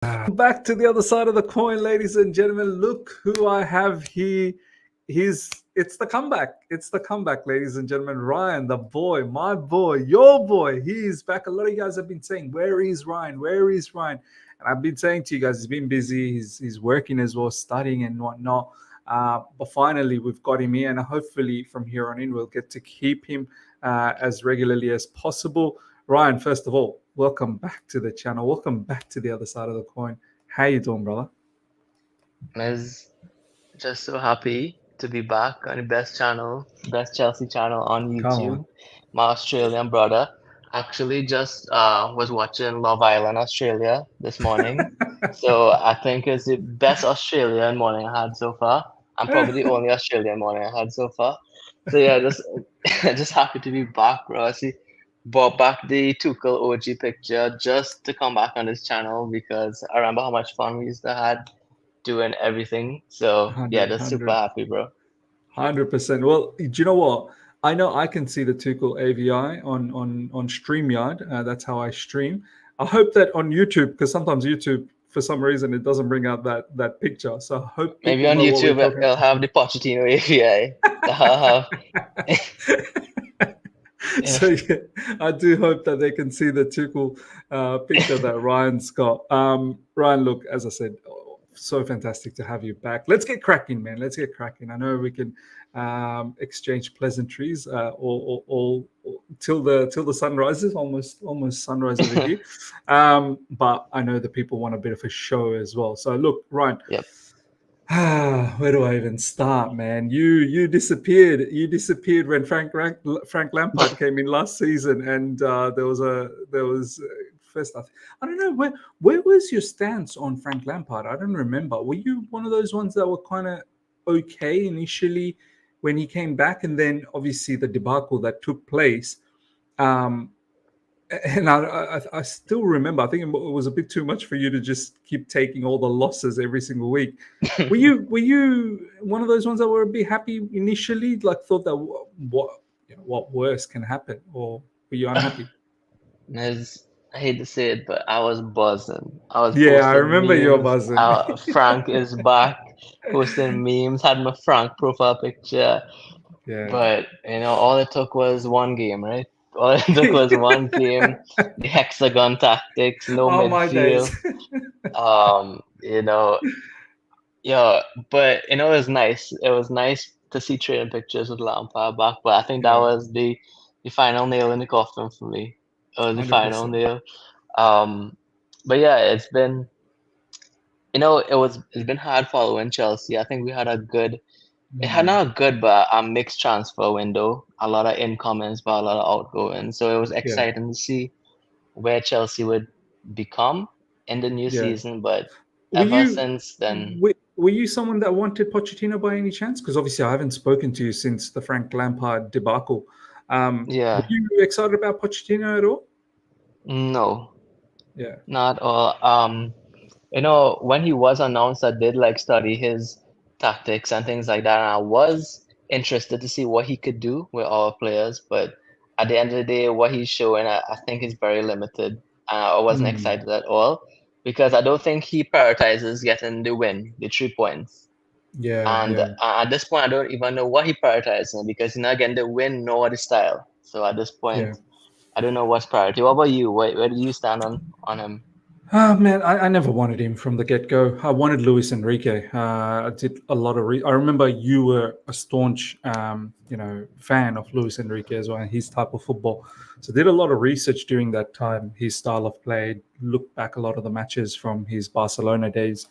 Back to the other side of the coin, ladies and gentlemen. Look who I have here. It's the comeback. It's the comeback, ladies and gentlemen. Ryan, the boy, my boy, your boy. He's back. A lot of you guys have been saying, "Where is Ryan? Where is Ryan?" And I've been saying to you guys, he's been busy. He's working as well, studying and whatnot. But finally, we've got him here, and hopefully, from here on in, we'll get to keep him as regularly as possible. Ryan, first of all, welcome back to the channel. Welcome back to the other side of the coin. How you doing, brother? Is just so happy to be back on the best channel, best Chelsea channel on Come on. YouTube. My Australian brother actually just was watching Love Island Australia this morning. So I think it's the best Australian morning I had so far. I'm probably the only Australian morning I had so far. So yeah, just just happy to be back, bro. I see brought back the Tuchel OG picture just to come back on this channel because I remember how much fun we used to have doing everything. So yeah, 100, just super happy, bro. 100%. Well, do you know what? I know I can see the Tuchel AVI on StreamYard. That's how I stream. I hope that on YouTube, because sometimes YouTube, for some reason, it doesn't bring out that picture. So I hope Maybe people on know what we're YouTube talking it'll have the Pochettino API. I'll have, So yeah, I do hope that they can see the Tuchel picture that Ryan's got. Ryan, look, as I said, so fantastic to have you back. Let's get cracking, man. Let's get cracking. I know we can exchange pleasantries all till the sun rises, almost sunrise over here. But I know the people want a bit of a show as well. So look, Ryan. yep. Where do I even start, man? You disappeared. You disappeared when Frank Lampard came in last season, and there was first. I don't know where was your stance on Frank Lampard. I don't remember. Were you one of those ones that were kind of okay initially when he came back, and then obviously the debacle that took place? Um, and I still remember. I think it was a bit too much for you to just keep taking all the losses every single week. Were you one of those ones that were a bit happy initially, like thought that what worse can happen, or were you unhappy? As I hate to say it, but I was buzzing. I was Yeah, I posting remember your memes. buzzing. Frank is back, posting memes. Had my Frank profile picture, Yeah. but all it took was one game, right? All it took was one game. The hexagon tactics, no Oh my days. midfield. Um, you know, Yeah, but it was nice. It was nice to see training pictures with Lampard back, but I think that Yeah, was the final nail in the coffin for me. It was the hundred final percent. nail. Um, but yeah, it's been hard following Chelsea. I think we had it had Mm, not a good, but a mixed transfer window. A lot of incomings, but a lot of outgoings. So it was yeah, exciting to see where Chelsea would become in the new yeah. season. But Were ever you since then, were you someone that wanted Pochettino by any chance? Because obviously I haven't spoken to you since the Frank Lampard debacle. Were yeah, you excited about Pochettino at all? no. Yeah. Not all. When he was announced, I did like study his tactics and things like that, and I was interested to see what he could do with our players. But at the end of the day, what he's showing, I think is very limited. I wasn't Mm. excited at all because I don't think he prioritizes getting the win, the 3 points. Yeah, And yeah, at this point, I don't even know what he prioritizing because he's not getting the win nor the style. So at this point, yeah. I don't know what's priority. What about you? Where do you stand on him? Ah, man, I never wanted him from the get go. I wanted Luis Enrique. I did a lot of. I remember you were a staunch, fan of Luis Enrique as well, and his type of football. So did a lot of research during that time. His style of play. Looked back a lot of the matches from his Barcelona days,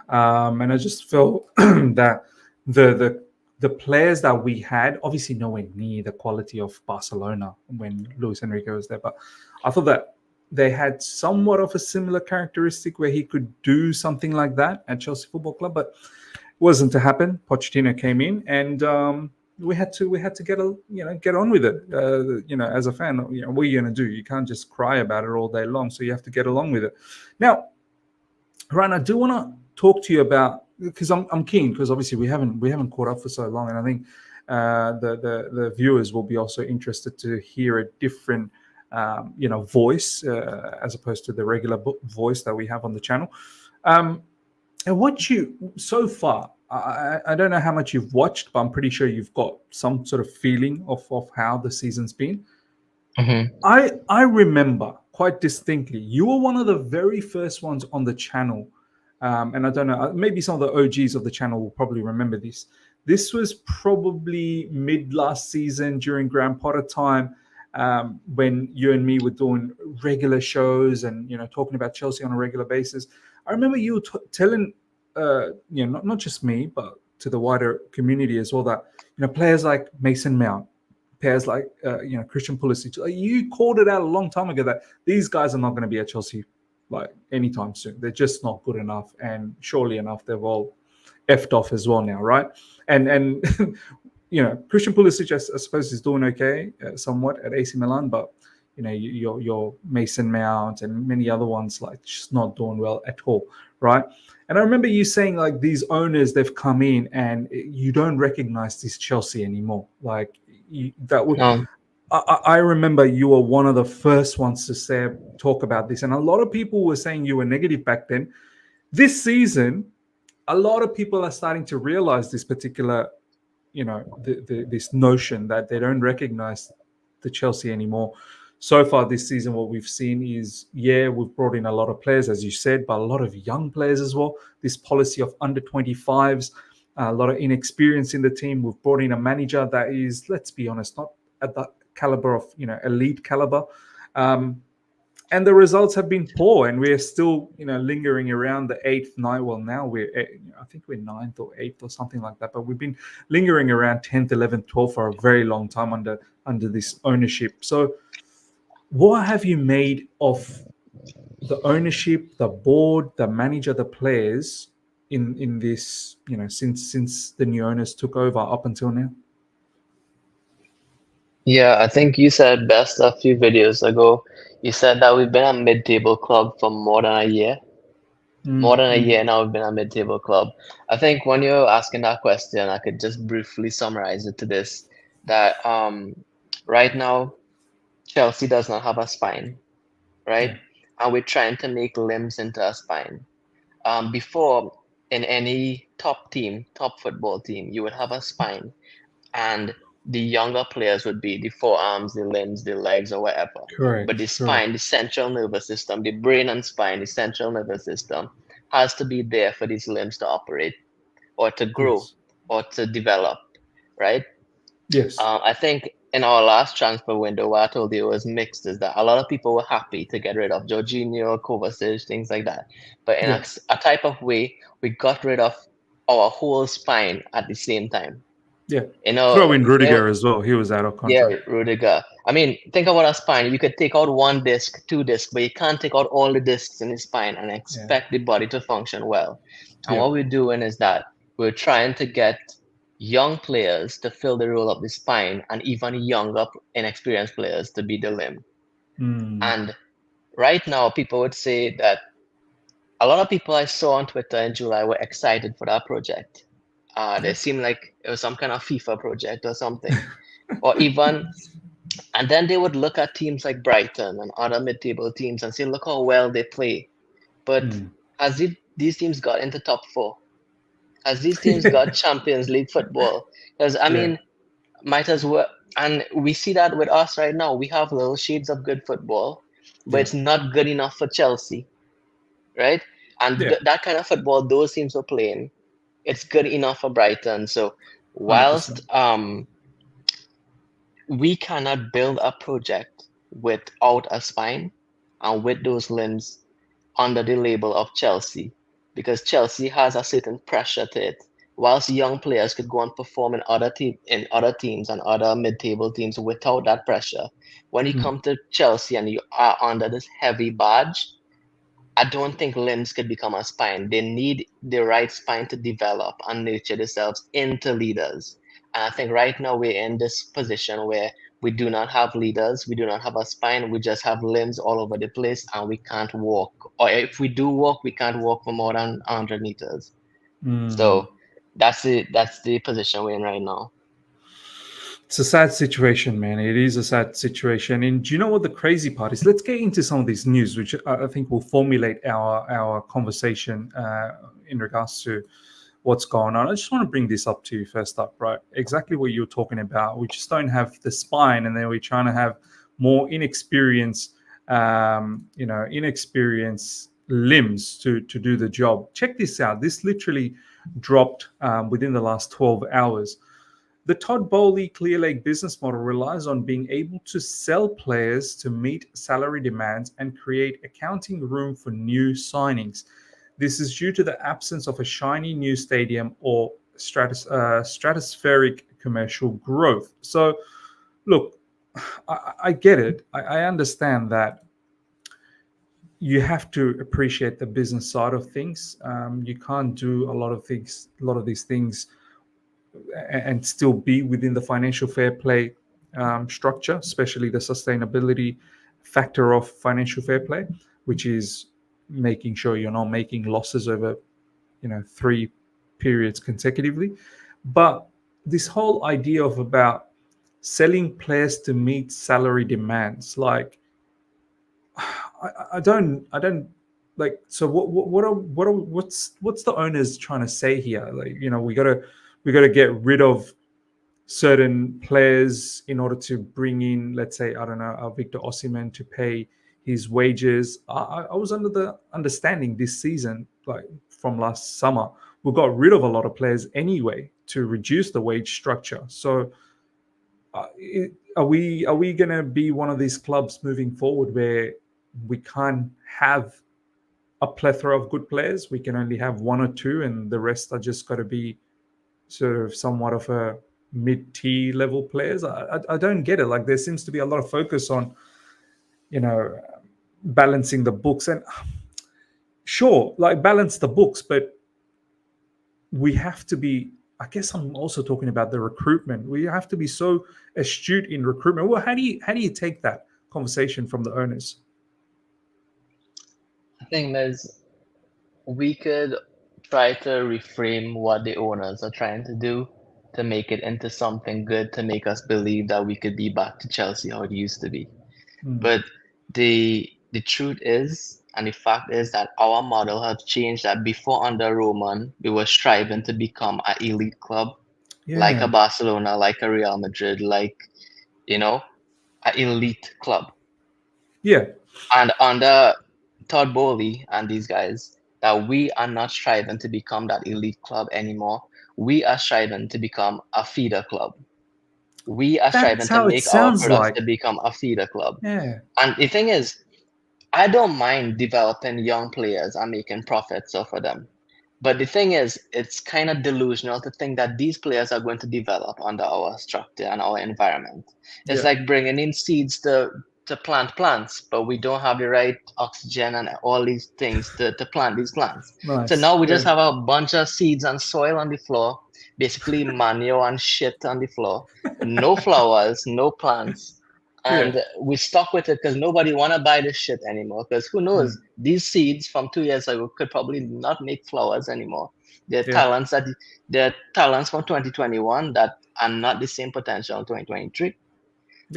and I just felt that the the players that we had, obviously nowhere near the quality of Barcelona when Luis Enrique was there, but I thought that they had somewhat of a similar characteristic where he could do something like that at Chelsea Football Club, but it wasn't to happen. Pochettino came in, and we had to get on with it. As a fan, what are you going to do? You can't just cry about it all day long. So you have to get along with it. Now, Ryan, I do want to talk to you about, because I'm keen, because obviously we haven't caught up for so long, and I think the viewers will be also interested to hear a different voice as opposed to the regular voice that we have on the channel. And what you so far, I don't know how much you've watched, but I'm pretty sure you've got some sort of feeling of how the season's been. Mm-hmm. I remember quite distinctly, you were one of the very first ones on the channel. And I don't know, maybe some of the OGs of the channel will probably remember this. This was probably mid last season during Graham Potter time, when you and me were doing regular shows and talking about Chelsea on a regular basis. I remember you telling, not just me, but to the wider community as well, that players like Mason Mount, players like Christian Pulisic, you called it out a long time ago that these guys are not going to be at Chelsea like anytime soon. They're just not good enough, and surely enough, they've all effed off as well now, right? And Christian Pulisic, I suppose, is doing okay somewhat at AC Milan, but your Mason Mount and many other ones like just not doing well at all, right? And I remember you saying like these owners, they've come in and you don't recognize this Chelsea anymore. Like that would. I remember you were one of the first ones to talk about this, and a lot of people were saying you were negative back then. This season, a lot of people are starting to realize this particular, this notion that they don't recognize the Chelsea anymore. So far this season, what we've seen is, we've brought in a lot of players, as you said, but a lot of young players as well. This policy of under 25s, a lot of inexperience in the team. We've brought in a manager that is, let's be honest, not at that caliber of elite caliber, and the results have been poor, and we're still lingering around the 8th, 9th. Well, now I think we're 9th or 8th or something like that, but we've been lingering around 10th, 11th, 12th for a very long time under this ownership. So what have you made of the ownership, the board, the manager, the players in this, since the new owners took over up until now? Yeah, I think you said best a few videos ago. You said that we've been a mid-table club for more than a year. More than a year now, we've been a mid-table club. I think when you're asking that question, I could just briefly summarize it to this, that right now, Chelsea does not have a spine, right? Yeah. And we're trying to make limbs into a spine. Before, in any top football team, you would have a spine, and the younger players would be the forearms, the limbs, the legs, or whatever. But the Correct. spine, the central nervous system, the brain and spine, the central nervous system has to be there for these limbs to operate or to grow Yes. or to develop, right? Yes. I think in our last transfer window, what I told you was mixed, is that a lot of people were happy to get rid of Jorginho, Kovacic, things like that. But in Yeah. a type of way, we got rid of our whole spine at the same time. Yeah. You know, Throw in Rudiger as well. He was out of yeah, contract. Rudiger. I mean, think about a spine. You could take out one disc, two discs, but you can't take out all the discs in the spine and Yeah. expect the body to function well. And Yeah. what we're doing is that we're trying to get young players to fill the role of the spine, and even younger, inexperienced players to be the limb. And right now, people would say that a lot of people I saw on Twitter in July were excited for that project. They seemed like it was some kind of FIFA project or something, or even. And then they would look at teams like Brighton and other mid-table teams and say, look how well they play. But has these teams got into top four? Has these teams got Champions League football? Because, I mean, might as well. And we see that with us right now. We have little shades of good football, but it's not good enough for Chelsea, right? And that kind of football those teams were playing, it's good enough for Brighton. So whilst 100%. we cannot build a project without a spine and with those limbs under the label of Chelsea, because Chelsea has a certain pressure to it. Whilst young players could go and perform in other teams and other mid-table teams without that pressure, when you come to Chelsea and you are under this heavy badge, I don't think limbs could become a spine. They need the right spine to develop and nurture themselves into leaders. And I think right now we're in this position where we do not have leaders, we do not have a spine, we just have limbs all over the place, and we can't walk. Or if we do walk, we can't walk for more than 100 meters. So that's the position we're in right now. It's a sad situation, man. It is a sad situation. And do you know what the crazy part is? Let's get into some of these news, which I think will formulate our conversation in regards to what's going on. I just want to bring this up to you first up, right? Exactly what you're talking about. We just don't have the spine, and then we're trying to have more inexperienced, inexperienced limbs to do the job. Check this out. This literally dropped within the last 12 hours. The Todd Bowley Clearlake business model relies on being able to sell players to meet salary demands and create accounting room for new signings. This is due to the absence of a shiny new stadium or stratospheric commercial growth. So, look, I get it. I understand that you have to appreciate the business side of things. You can't do a lot of these things and still be within the financial fair play structure, especially the sustainability factor of financial fair play, which is making sure you're not making losses over 3 periods consecutively. But this whole idea of about selling players to meet salary demands, like I don't like. So what's the owners trying to say here? Like, we gotta get rid of certain players in order to bring in, let's say, I don't know, Victor Osimhen to pay his wages. I was under the understanding this season, like from last summer, we got rid of a lot of players anyway to reduce the wage structure. So are we gonna be one of these clubs moving forward where we can't have a plethora of good players? We can only have one or two, and the rest are just got to be sort of somewhat of a mid-tier level players. I don't get it. Like, there seems to be a lot of focus on, balancing the books, and sure, like, balance the books, but we have to be, I guess I'm also talking about the recruitment. We have to be so astute in recruitment. Well, how do you take that conversation from the owners? I think we could try to reframe what the owners are trying to do to make it into something good, to make us believe that we could be back to Chelsea how it used to be. But the truth is, and the fact is, that our model has changed. That before, under Roman, we were striving to become an elite club, like a Barcelona, like a Real Madrid, like, an elite club. Yeah. And under Todd Bowley and these guys, that we are not striving to become that elite club anymore. We are striving to become a feeder club. We are striving to make our products to become a feeder club. Yeah. And the thing is, I don't mind developing young players and making profits off of them. But the thing is, it's kind of delusional to think that these players are going to develop under our structure and our environment. It's like bringing in seeds to plant plants, but we don't have the right oxygen and all these things to plant these plants. Nice. So now we just have a bunch of seeds and soil on the floor, basically manure and shit on the floor, no flowers, no plants. And we stuck with it because nobody want to buy this shit anymore. Because who knows, these seeds from 2 years ago could probably not make flowers anymore. They're talents from 2021 that are not the same potential in 2023.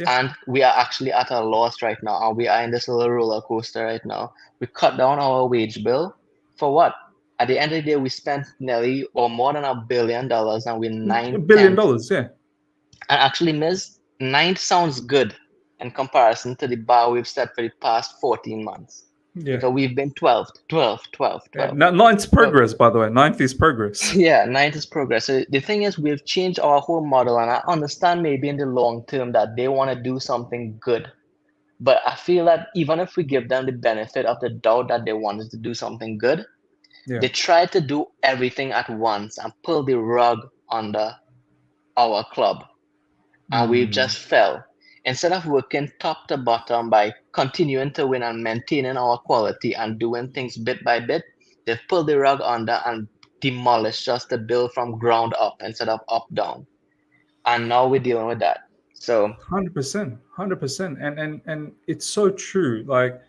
And we are actually at a loss right now. And we are in this little roller coaster right now. We cut down our wage bill for what? At the end of the day, we spent nearly or more than $1 billion, and we're $9 billion. And actually, Ms., 9 sounds good in comparison to the bar we've set for the past 14 months. Yeah. So we've been 12. Yeah. 9's progress, by the way. 9th is progress. Yeah, 9th is progress. So the thing is, we've changed our whole model, and I understand maybe in the long term that they want to do something good. But I feel that even if we give them the benefit of the doubt that they wanted to do something good, they tried to do everything at once and pull the rug under our club. And we've just fell. Instead of working top to bottom by continuing to win and maintaining our quality and doing things bit by bit, they've pulled the rug under and demolished just to build from ground up instead of up down. And now we're dealing with that. So 100%. And it's so true. Like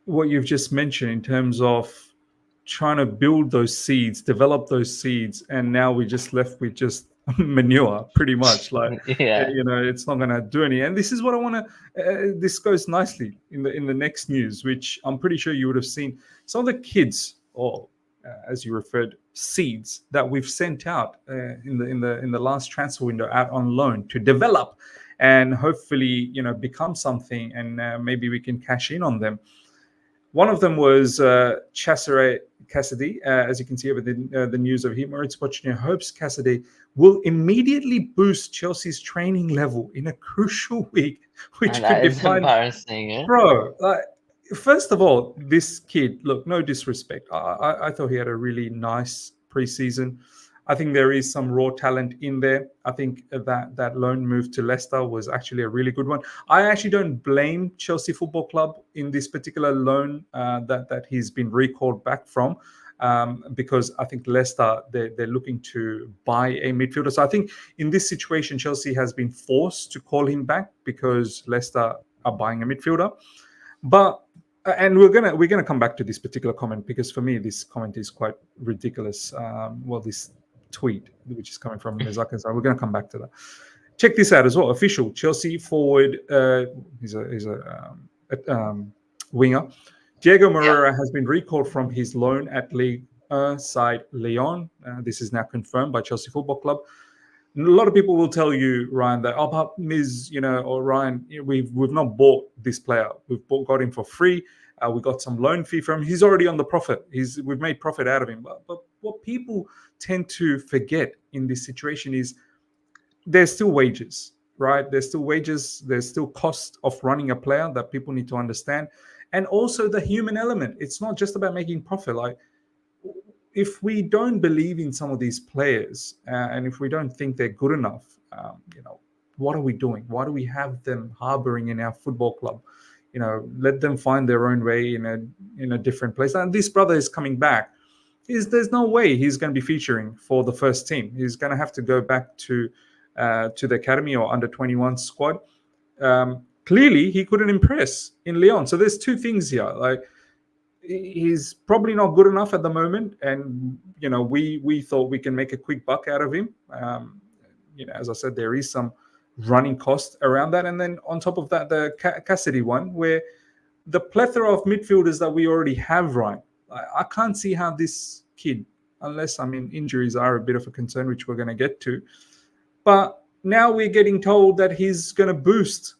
what you've just mentioned in terms of trying to build those seeds, develop those seeds, and now we're just left with just manure, pretty much. Like, Yeah. it's not going to do any. And this is what I want to. This goes nicely in the next news, which I'm pretty sure you would have seen. Some of the kids, or as you referred, seeds that we've sent out in the last transfer window out on loan to develop, and hopefully become something, and maybe we can cash in on them. One of them was Cesare Cassidy. As you can see over the news of him, Maurice Pochettino hopes Cassidy will immediately boost Chelsea's training level in a crucial week, which And could that is define. embarrassing, eh? Bro, first of all, this kid, look, no disrespect. I thought he had a really nice preseason. I think there is some raw talent in there. I think that loan move to Leicester was actually a really good one. I actually don't blame Chelsea Football Club in this particular loan that he's been recalled back from. Because I think Leicester, they're looking to buy a midfielder. So I think in this situation, Chelsea has been forced to call him back because Leicester are buying a midfielder. But and we're gonna come back to this particular comment, because for me this comment is quite ridiculous. This tweet, which is coming from Mizaka, so we're gonna come back to that. Check this out as well. Official Chelsea forward, he's a winger. Diego Moreira has been recalled from his loan at Ligue 1 side Lyon. This is now confirmed by Chelsea Football Club. A lot of people will tell you, Ryan, that but Miz, or Ryan, we've not bought this player. Got him for free. We got some loan fee from him. He's already on the profit. We've made profit out of him. But what people tend to forget in this situation is there's still wages, right? There's still wages. There's still cost of running a player that people need to understand, and also the human element. It's not just about making profit. Like, if we don't believe in some of these players, and if we don't think they're good enough, what are we doing? Why do we have them harboring in our football club? Let them find their own way in a different place. And this brother is coming back. There's no way he's going to be featuring for the first team. He's going to have to go back to the academy or under 21 squad. Clearly, he couldn't impress in Lyon. So there's two things here. Like, he's probably not good enough at the moment, and we thought we can make a quick buck out of him. As I said, there is some running cost around that, and then on top of that, the Cassidy one, where the plethora of midfielders that we already have, right? I can't see how this kid, unless injuries are a bit of a concern, which we're going to get to, but now we're getting told that he's going to boost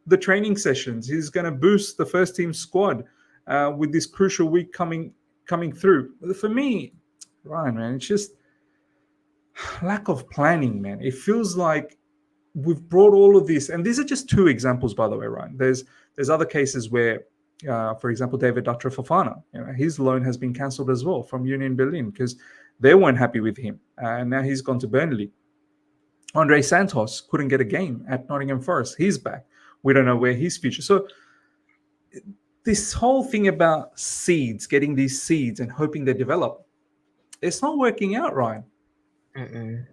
the training sessions. He's going to boost the first team squad. With this crucial week coming through. For me, Ryan, man, it's just lack of planning, man. It feels like we've brought all of this, and these are just two examples, by the way, Ryan. There's other cases where, for example, David Dutra Fofana, his loan has been cancelled as well from Union Berlin because they weren't happy with him, and now he's gone to Burnley. Andre Santos couldn't get a game at Nottingham Forest. He's back. We don't know where his future. So this whole thing about seeds, getting these seeds and hoping they develop, it's not working out, Ryan. And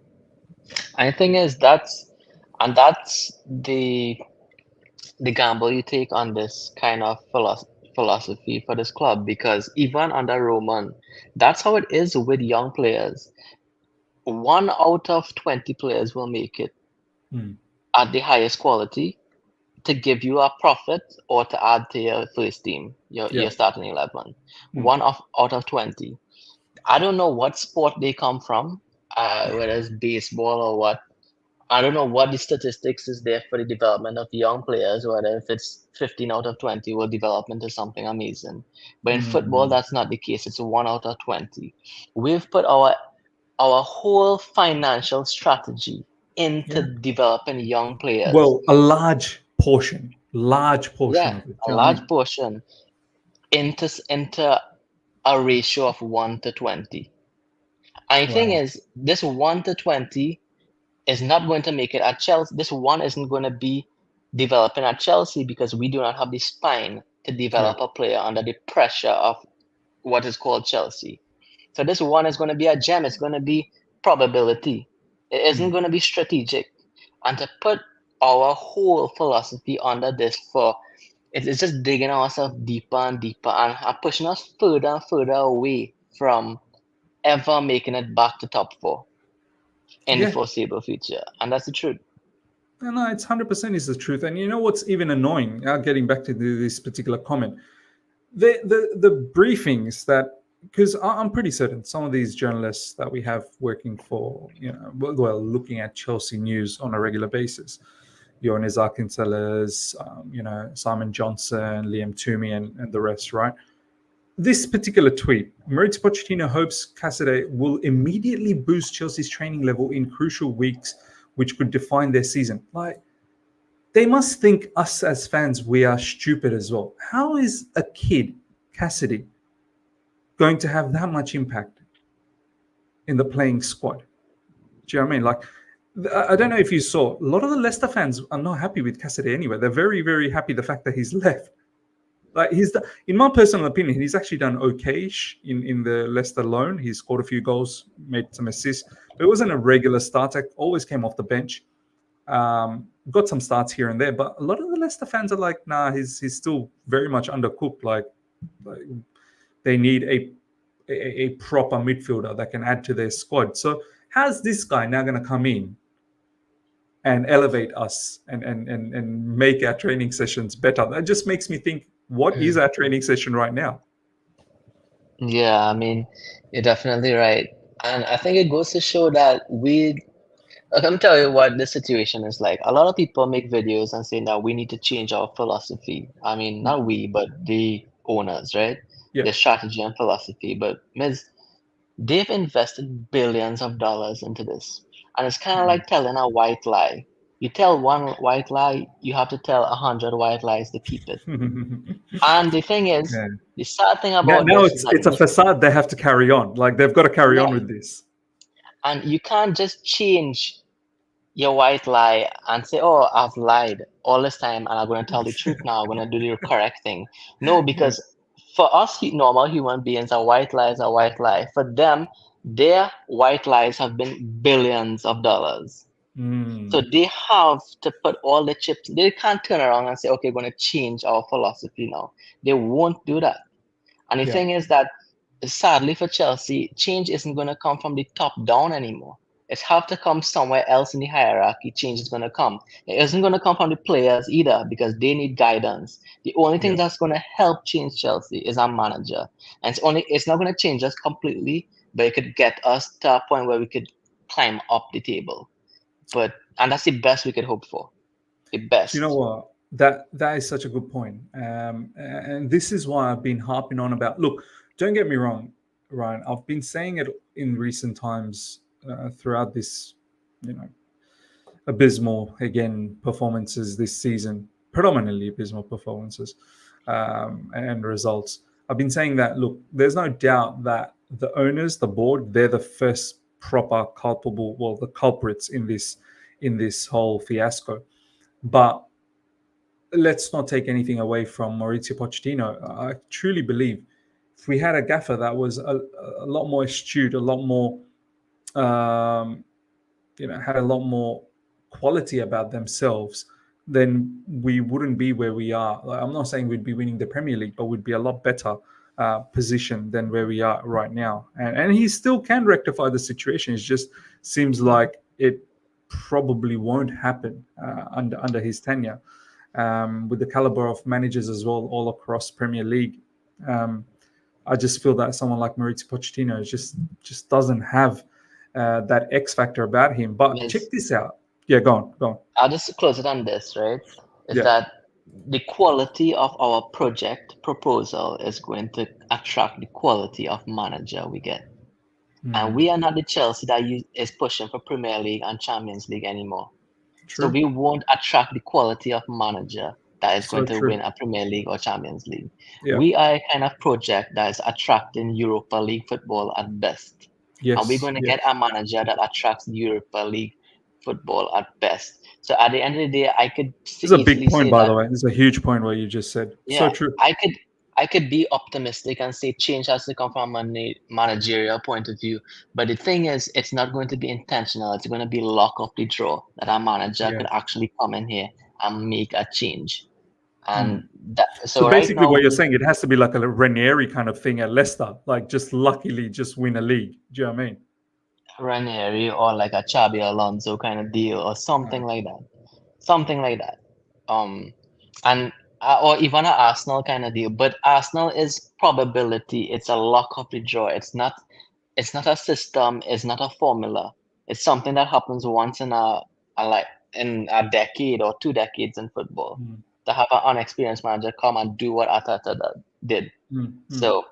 the thing is, that's the gamble you take on this kind of philosophy for this club, because even under Roman, that's how it is with young players. 1 out of 20 players will make it at the highest quality to give you a profit or to add to your first team, your starting 11. 1 out of 20. I don't know what sport they come from, whether it's baseball or what. I don't know what the statistics is there for the development of young players, whether if it's 15 out of 20 will develop into something amazing. But in football, that's not the case. It's 1 out of 20. We've put our whole financial strategy into developing young players. Well, a large portion yeah, of it. a large portion into a ratio of 1 to 20. And the thing is, this 1 to 20 is not going to make it at Chelsea. This one isn't going to be developing at Chelsea because we do not have the spine to develop a player under the pressure of what is called Chelsea. So this one is going to be a gem. It's going to be probability. It isn't going to be strategic. And to put our whole philosophy under this it's just digging ourselves deeper and deeper and pushing us further and further away from ever making it back to top 4. in the Yeah. foreseeable future, and that's the truth. No, it's 100% is the truth. And you know what's even annoying? Getting back to this particular comment, the briefings that, because I'm pretty certain some of these journalists that we have working for, looking at Chelsea news on a regular basis, Jonas Arkinsellas, Simon Johnson, Liam Toomey, and the rest, right? This particular tweet, Mauricio Pochettino hopes Casadei will immediately boost Chelsea's training level in crucial weeks, which could define their season. Like, they must think us as fans, we are stupid as well. How is a kid, Cassidy, going to have that much impact in the playing squad? Do you know what I mean? Like, I don't know if you saw, a lot of the Leicester fans are not happy with Cassidy anyway. They're very, very happy the fact that he's left. Like, in my personal opinion, he's actually done okay-ish in the Leicester loan. He scored a few goals, made some assists, but it wasn't a regular starter. Always came off the bench. Got some starts here and there, but a lot of the Leicester fans are like, nah, he's still very much undercooked. Like they need a proper midfielder that can add to their squad. So how's this guy now going to come in and elevate us and make our training sessions better? That just makes me think, what is our training session right now? Yeah, I mean, you're definitely right. And I think it goes to show that let me tell you what the situation is like. A lot of people make videos and say that we need to change our philosophy. I mean, not we, but the owners, right? Yeah. Their strategy and philosophy. But Miz, they've invested billions of dollars into this. And it's kind of like telling a white lie. You tell one white lie, you have to tell 100 white lies to keep it. And the thing is, Yeah. the sad thing Now, about now this is that it's a facade they have to carry on. Like, they've got to carry on yeah, with this. and you can't just change your white lie and say, "Oh, I've lied all this time, and I'm going to tell the truth now. I'm going to do the correct thing." No, because for us normal human beings, a white lie is a white lie. For them, their white lies have been billions of dollars. So they have to put all the chips. They can't turn around and say, "Okay, we're going to change our philosophy now." They won't do that. And the Yeah. thing is that, sadly for Chelsea, change isn't going to come from the top down anymore. It have to come somewhere else in the hierarchy. Change is going to come. It isn't going to come from the players either because they need guidance. The only thing that's going to help change Chelsea is our manager, and it's not going to change us completely, but it could get us to a point where we could climb up the table. And that's the best we could hope for. The best. Do you know what? That is such a good point. And this is why I've been harping on about. Look, don't get me wrong, Ryan. I've been saying it in recent times throughout this, abysmal performances this season, predominantly abysmal performances and results. I've been saying that. Look, there's no doubt that the owners, the board, they're the first proper the culprits in this whole fiasco. But let's not take anything away from Mauricio Pochettino. I truly believe if we had a gaffer that was a lot more astute, a lot more, had a lot more quality about themselves, then we wouldn't be where we are. I'm not saying we'd be winning the Premier League, but we'd be a lot better position than where we are right now. And he still can rectify the situation. It just seems like it probably won't happen under his tenure. With the caliber of managers as well all across Premier League, I just feel that someone like Mauricio Pochettino just doesn't have that X factor about him. But check this out. Yeah, go on. I'll just close it on this, right? Is that the quality of our project proposal is going to attract the quality of manager we get. And we are not the Chelsea that is pushing for Premier League and Champions League anymore. True. So we won't attract the quality of manager that is going to win a Premier League or Champions League. Yeah. We are a kind of project that is attracting Europa League football at best. Yes. And we're going to get a manager that attracts Europa League football at best. So at the end of the day, I could This is a big point, by the way. This is a huge point what you just said. Yeah, so true. I could be optimistic and say change has to come from a managerial point of view. But the thing is, it's not going to be intentional. It's going to be luck of the draw that our manager could actually come in here and make a change. And so basically, right now, what you're saying, it has to be like a Ranieri kind of thing at Leicester, like just luckily just win a league. Do you know what I mean? Ranieri or like a Xabi Alonso kind of deal or something like that. Something like that. Um, and or even an Arsenal kind of deal. But Arsenal is probability. It's a luck of the draw. It's not. It's not a system. It's not a formula. It's something that happens once in a like in a decade or 2 decades in football. Mm, To have an unexperienced manager come and do what Arteta did. mm, mm. So,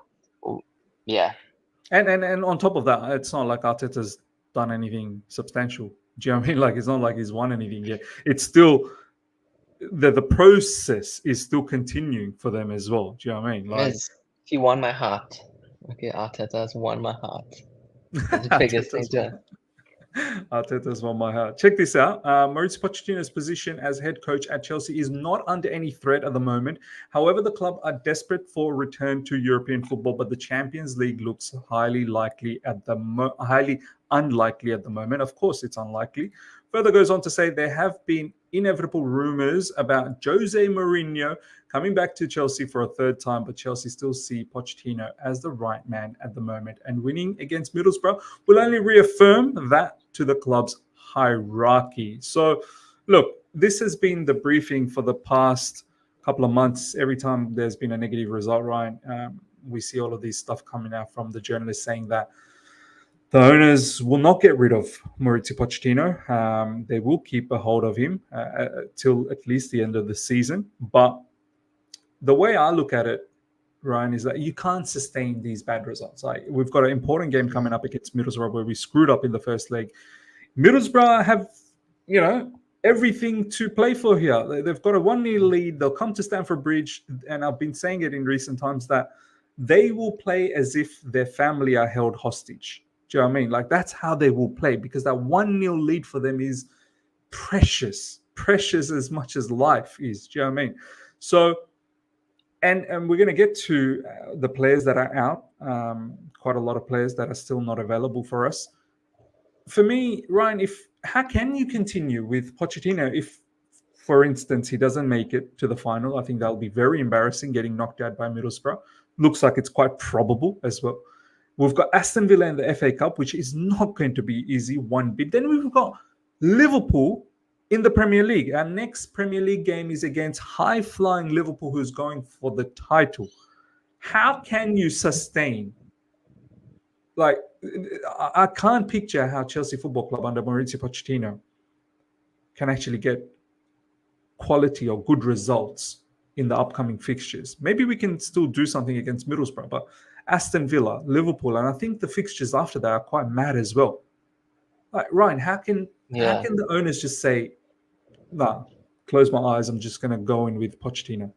yeah, And on top of that, it's not like Arteta's done anything substantial. Do you know what I mean? Like it's not like he's won anything yet. It's still the process is still continuing for them as well. Do you know what I mean? Like Miz, he won my heart. Okay, Arteta has won my heart. That's the biggest thing Arteta's to. Arteta's won my heart. Check this out. Mauricio Pochettino's position as head coach at Chelsea is not under any threat at the moment. However, the club are desperate for a return to European football, but the Champions League looks highly unlikely at the moment. Of course, it's unlikely. Further goes on to say there have been inevitable rumors about Jose Mourinho coming back to Chelsea for a third time, but Chelsea still see Pochettino as the right man at the moment. And winning against Middlesbrough will only reaffirm that to the club's hierarchy. So, look, this has been the briefing for the past couple of months. Every time there's been a negative result, Ryan, we see all of these stuff coming out from the journalists saying that the owners will not get rid of Maurizio Pochettino. They will keep a hold of him till at least the end of the season. But the way I look at it, Ryan, is that you can't sustain these bad results. Like we've got an important game coming up against Middlesbrough where we screwed up in the first leg. Middlesbrough have, everything to play for here. They've got a 1-0 lead. They'll come to Stamford Bridge, and I've been saying it in recent times that they will play as if their family are held hostage. Do you know what I mean? Like that's how they will play because that 1-0 lead for them is precious as much as life is. Do you know what I mean? So, and we're going to get to the players that are out. Quite a lot of players that are still not available for us. For me, Ryan, how can you continue with Pochettino if, for instance, he doesn't make it to the final? I think that'll be very embarrassing getting knocked out by Middlesbrough. Looks like it's quite probable as well. We've got Aston Villa in the FA Cup, which is not going to be easy one bit. Then we've got Liverpool in the Premier League. Our next Premier League game is against high-flying Liverpool, who's going for the title. How can you sustain? Like, I can't picture how Chelsea Football Club under Mauricio Pochettino can actually get quality or good results in the upcoming fixtures. Maybe we can still do something against Middlesbrough, but Aston Villa, Liverpool, and I think the fixtures after that are quite mad as well. Like Ryan, how can the owners just say, "Nah, close my eyes. I'm just going to go in with Pochettino"?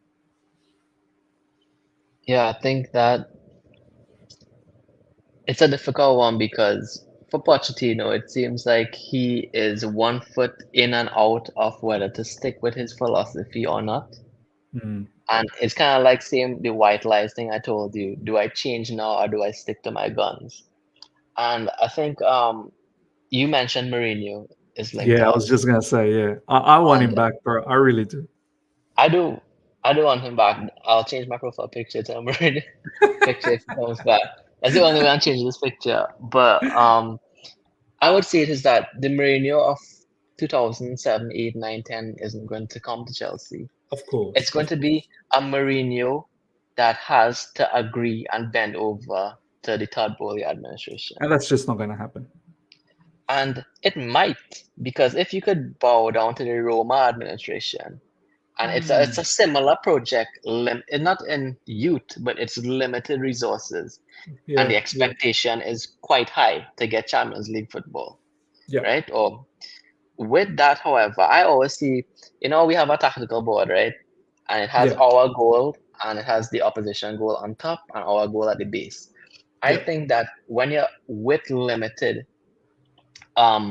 Yeah, I think that it's a difficult one because for Pochettino, it seems like he is 1 foot in and out of whether to stick with his philosophy or not. Mm. And it's kind of like same the white lies thing I told you. Do I change now or do I stick to my guns? And I think you mentioned Mourinho is linked Yeah, I up, was just going to say, yeah. I want him and back, bro. I really do. I do I do want him back. I'll change my profile picture to a Mourinho picture if he comes back. That's the only way I'm changing this picture. But I would say it is that the Mourinho of 2007, 8, 9, 10 isn't going to come to Chelsea. Of course. It's going to be a Mourinho that has to agree and bend over to the Todd Bowley administration. And that's just not going to happen. And it might, because if you could bow down to the Roma administration, and it's a similar project, not in youth, but it's limited resources, and the expectation is quite high to get Champions League football, right? Or with that, however, I always see, we have a tactical board, right? And it has our goal and it has the opposition goal on top and our goal at the base. I think that when you're with limited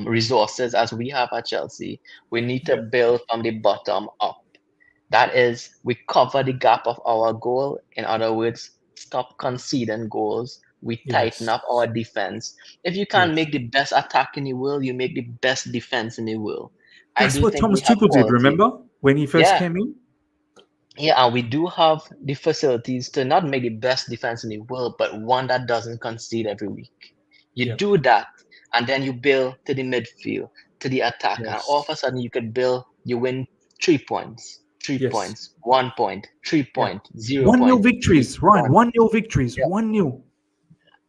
resources as we have at Chelsea, we need to build from the bottom up. That is, we cover the gap of our goal. In other words, stop conceding goals. We tighten up our defense. If you can't make the best attack in the world, you make the best defense in the world. That's what Thomas Tuchel did, remember? When he first came in? Yeah, and we do have the facilities to not make the best defense in the world, but one that doesn't concede every week. You do that, and then you build to the midfield, to the attack, and all of Yes. a sudden you win 3 points, three Yes. points, 1 point, three Yeah. point, zero 1-0 point, zero victories, Ryan. point. 1-0 victories. Yeah. 1-0.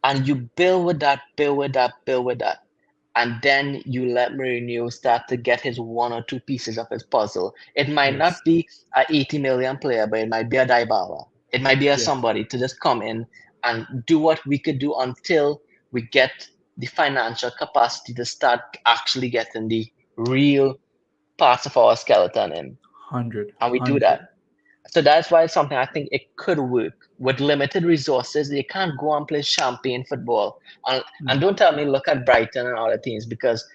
And you build with that, build with that, build with that. And then you let Mourinho start to get his one or two pieces of his puzzle. It might not Yes. be a 80 million player, but it might be a Dybala. It might be a Yes. somebody to just come in and do what we could do until we get the financial capacity to start actually getting the real parts of our skeleton in. 100. And we do 100. that. So that's why it's something I think it could work. With limited resources, they can't go and play champagne football. And Mm. don't tell me look at Brighton and other teams because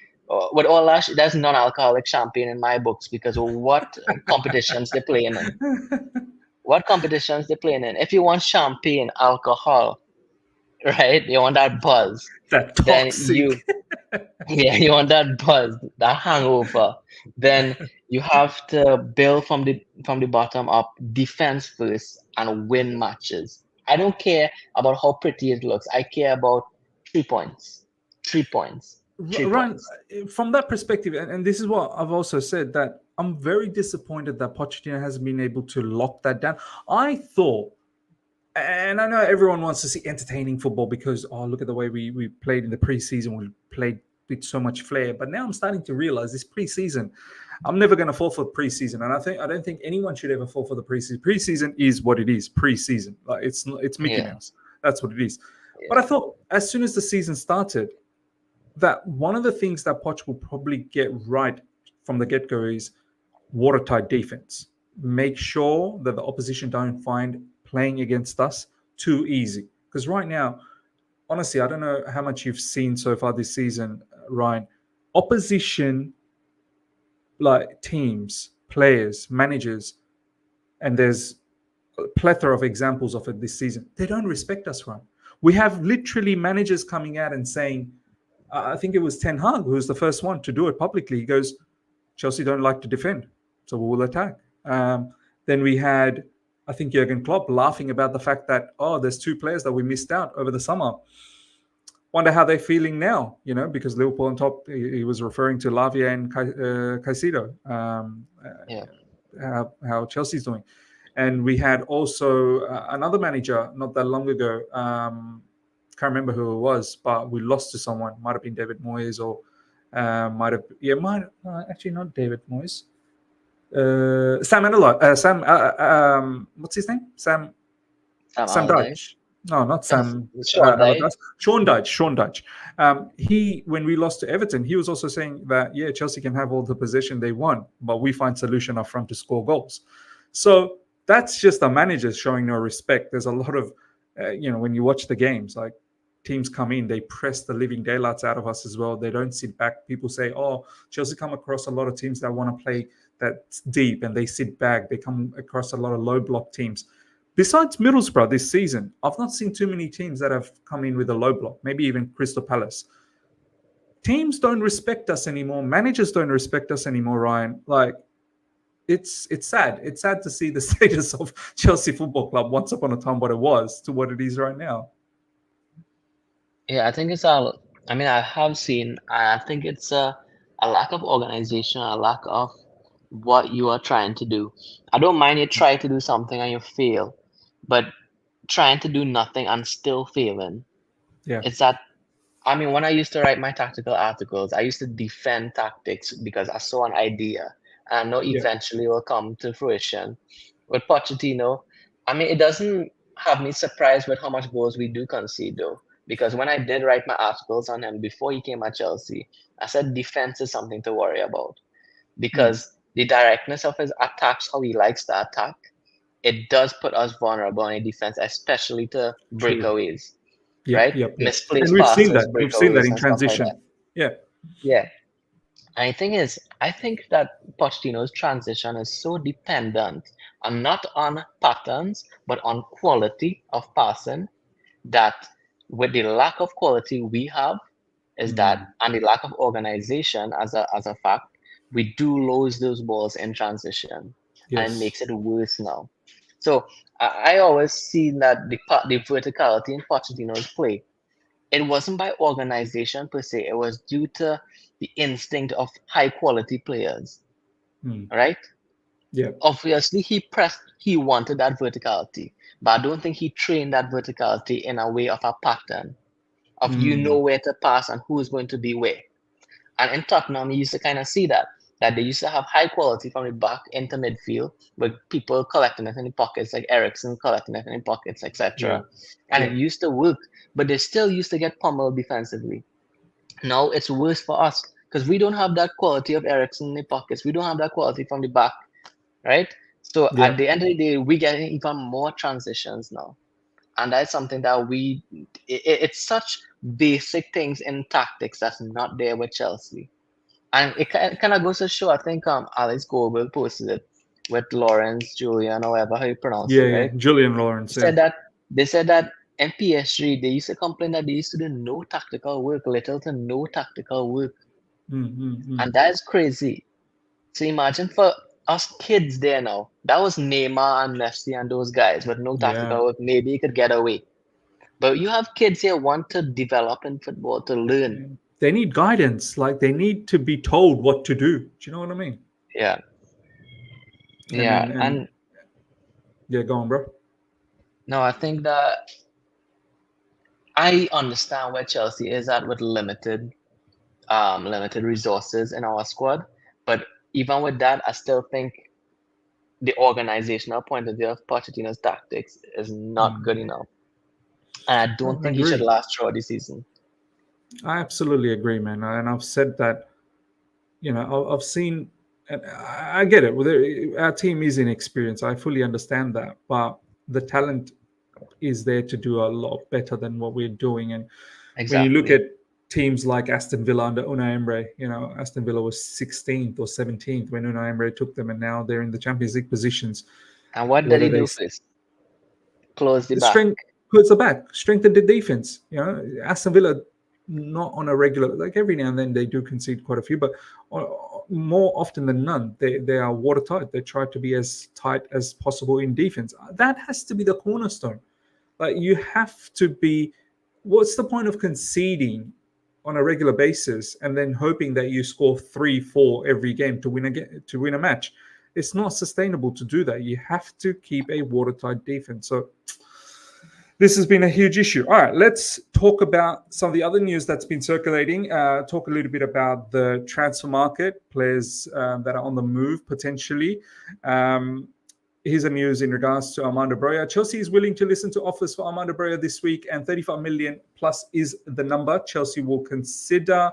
with all that, there's non-alcoholic champagne in my books because of what competitions they're playing in. What competitions they're playing in. If you want champagne, alcohol, right? You want that buzz, That then toxic. yeah, you want that buzz, that hangover. Then you have to build from the bottom up, defense first, and win matches. I don't care about how pretty it looks. I care about 3 points, 3 points, three Ryan, points. from that perspective, and this is what I've also said, that I'm very disappointed that Pochettino hasn't been able to lock that down. I thought, and I know everyone wants to see entertaining football because, oh, look at the way we played in the preseason. We played with so much flair. But now I'm starting to realize this preseason, I'm never going to fall for preseason. And I don't think anyone should ever fall for the preseason. Preseason is what it is. Preseason, like it's Mickey Yeah, Mouse. That's what it is. But I yeah, thought as soon as the season started, that one of the things that Poch will probably get right from the get go is watertight defense. Make sure that the opposition don't find playing against us too easy. Because right now, honestly, I don't know how much you've seen so far this season, Ryan. Opposition, like teams, players, managers, and there's a plethora of examples of it this season. They don't respect us, Ryan. We have literally managers coming out and saying, I think it was Ten Hag who was the first one to do it publicly. He goes, Chelsea don't like to defend, so we will attack. Then we had, I think, Jurgen Klopp laughing about the fact that, oh, there's two players that we missed out over the summer. Wonder how they're feeling now, because Liverpool on top, he was referring to Lavia and Caicedo, yeah. how Chelsea's doing. And we had also another manager not that long ago. Can't remember who it was, but we lost to someone. Might have been David Moyes or might actually not David Moyes. Sam Anelot. What's his name? Sam Sam Allardyce. Dyche. No, not Yes, Sam Sean Dyche. Allardyce. Sean Dyche. Sean Dyche. He, when we lost to Everton, he was also saying that Chelsea can have all the possession they want, but we find solution up front to score goals. So that's just the managers showing no respect. There's a lot of, when you watch the games, like teams come in, they press the living daylights out of us as well. They don't sit back. People say, oh, Chelsea come across a lot of teams that want to play that's deep and they sit back. They come across a lot of low block teams. Besides Middlesbrough this season, I've not seen too many teams that have come in with a low block, maybe even Crystal Palace. Teams don't respect us anymore. Managers don't respect us anymore, Ryan. Like, it's sad. It's sad to see the status of Chelsea Football Club once upon a time what it was to what it is right now. Yeah, I think it's all. I mean, I have seen. I think it's a lack of organization, a lack of what you are trying to do. I don't mind you try to do something and you fail, but trying to do nothing and still failing. Yeah. It's that. I mean, when I used to write my tactical articles, I used to defend tactics because I saw an idea and I know Yeah. eventually it will come to fruition. With Pochettino, I mean, it doesn't have me surprised with how much goals we do concede, though. Because when I did write my articles on him before he came at Chelsea, I said defense is something to worry about. Mm. Because the directness of his attacks, how he likes to attack, it does put us vulnerable in defense, especially to True. breakaways, Yep. right? Yep. Yep. And Misplaced we've seen passes, that. We've seen that breakaways, in and stuff like that. transition. Yeah. Yeah. And the thing is, I think that Pochettino's transition is so dependent on not on patterns, but on quality of passing that with the lack of quality we have is that Mm. and the lack of organization as a fact, we do lose those balls in transition and it Yes. makes it worse now. So I always see that the verticality in Pochettino's play it wasn't by organization per se. It was due to the instinct of high quality players, Hmm. right? Yeah. Obviously, he wanted that verticality, but I don't think he trained that verticality in a way of a pattern of Hmm. where to pass and who's going to be where. And in Tottenham, you used to kind of see that they used to have high quality from the back into midfield with people collecting it in the pockets, like Ericsson collecting it in the pockets, Yeah. etc. And Yeah. it used to work, but they still used to get pummeled defensively. Now it's worse for us because we don't have that quality of Ericsson in the pockets. We don't have that quality from the back, right? So Yeah. at the end of the day, we get even more transitions now, and that's something that it's such basic things in tactics that's not there with Chelsea. And it kind of goes to show, I think Alex Goldberg posted it with Lawrence Julian or whatever how you pronounce Yeah. it, Yeah. right? Julian Lawrence. They Yeah. said that they said that in PSG they used to complain that they used to do no tactical work, little to no tactical work. Mm. And that is crazy. So imagine for us kids there now, that was Neymar and Messi and those guys with no Yeah. tactical work, maybe you could get away. But you have kids here want to develop in football, to learn. They need guidance. Like they need to be told what to do. Do you know what I mean? Yeah, And yeah. and And yeah, go on, bro. no, I think that I understand where Chelsea is at with limited resources in our squad. But even with that, I still think the organizational point of view of Pochettino's tactics is not good Mm. enough. And I don't I think he should agree. last throughout the season. I absolutely agree, man. And I've said that. I've seen, and I get it. Our team is inexperienced. I fully understand that, but the talent is there to do a lot better than what we're doing. And when you look Exactly. at teams like Aston Villa under Unai Emery, Aston Villa was 16th or 17th when Unai Emery took them, and now they're in the Champions League positions. And what did Whether he they do first? Close the back. strength puts the back, strengthen the defense. Aston Villa not on a regular, like every now and then they do concede quite a few, but more often than none they are watertight. They try to be as tight as possible in defense. That has to be the cornerstone. Like you have to be. What's the point of conceding on a regular basis and then hoping that you score 3-4 every game to win a match? It's not sustainable to do that. You have to keep a watertight defense. So this has been a huge issue. All right, let's talk about some of the other news that's been circulating. Talk a little bit about the transfer market, players that are on the move potentially. Here's a news in regards to Armando Broja. Chelsea is willing to listen to offers for Armando Broja this week, and 35 million plus is the number Chelsea will consider.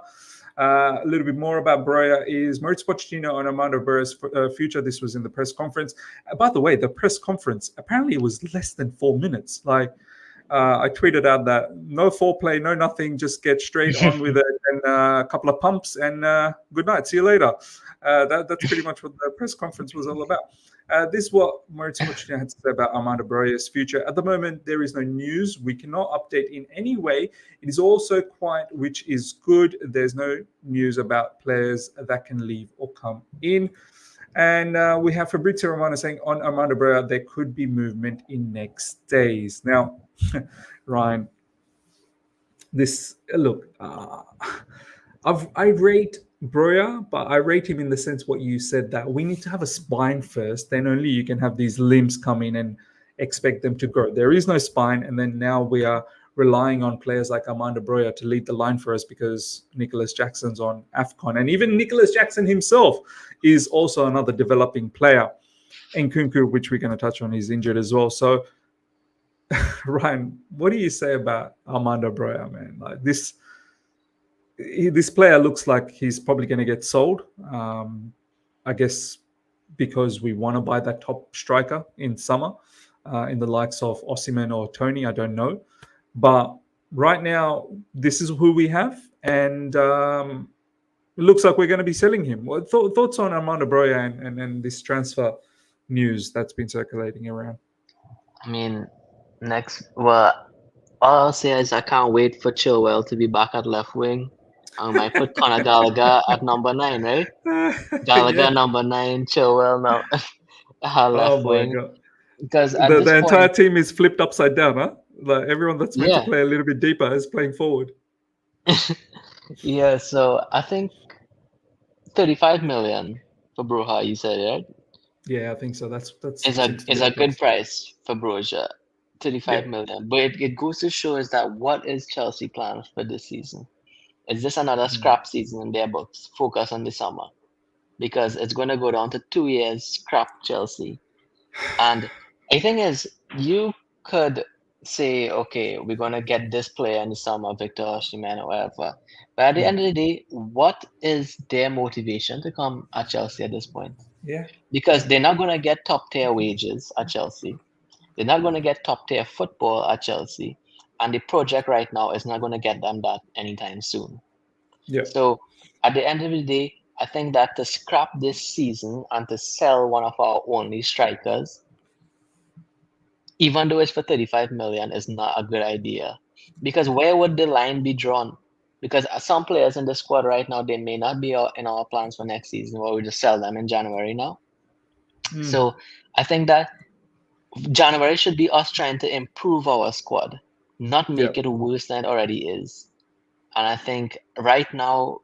A little bit more about Broja is Mauricio Pochettino and Armando Broja's future. This was in the press conference. By the way, the press conference, apparently it was less than 4 minutes. I tweeted out that no foreplay, no nothing, just get straight on with it and a couple of pumps and good night. See you later. That's pretty much what the press conference was all about. This is what Mauricio Pochettino had to say about Armando Broja's future. At the moment, there is no news. We cannot update in any way. It is also quiet, which is good. There's no news about players that can leave or come in. And we have Fabrizio Romano saying on Armando Broja, there could be movement in next days. Now, Ryan, I rate Broja, but I rate him in the sense what you said, that we need to have a spine first, then only you can have these limbs come in and expect them to grow. There is no spine, and then now we are relying on players like Armando Broja to lead the line for us because Nicholas Jackson's on AFCON. And even Nicholas Jackson himself is also another developing player. And Nkunku, which we're going to touch on, is injured as well. So, Ryan, what do you say about Armando Broja, man? Like this player looks like he's probably going to get sold. I guess because we want to buy that top striker in summer, in the likes of Osimhen or Tony. I don't know. But right now, this is who we have, and it looks like we're going to be selling him. What thoughts on Armando Broja and this transfer news that's been circulating around? I mean, all I'll say is I can't wait for Chilwell to be back at left wing. I might put Conor Gallagher at number 9, right? Gallagher Yeah. number 9, Chilwell now Oh left my wing. god. Because at The this entire point, team is flipped upside down, huh? Like everyone that's meant to Yeah, play a little bit deeper is playing forward. yeah. So I think 35 million for Broha, you said, right? Yeah, I think so. That Is seems to be the a good case. price for Broja. Yeah. 35 million. But it goes to show is that what is Chelsea plans for this season? Is this another Mm. scrap season in their books? Focus on the summer. Because it's going to go down to 2 years scrap Chelsea. And I think is you could say, okay, we're going to get this player in the summer, Victor Osimhen or whatever. But at the Mm. end of the day, what is their motivation to come at Chelsea at this point? Yeah. Because they're not going to get top tier wages at Chelsea. They're not going to get top tier football at Chelsea. And the project right now is not going to get them that anytime soon. Yeah. So at the end of the day, I think that to scrap this season and to sell one of our only strikers, even though it's for 35 million, is not a good idea. Because where would the line be drawn? Because some players in the squad right now, they may not be in our plans for next season, or we just sell them in January now. Mm. So I think that January should be us trying to improve our squad, not Yeah. make it worse than it already is. And I think right now,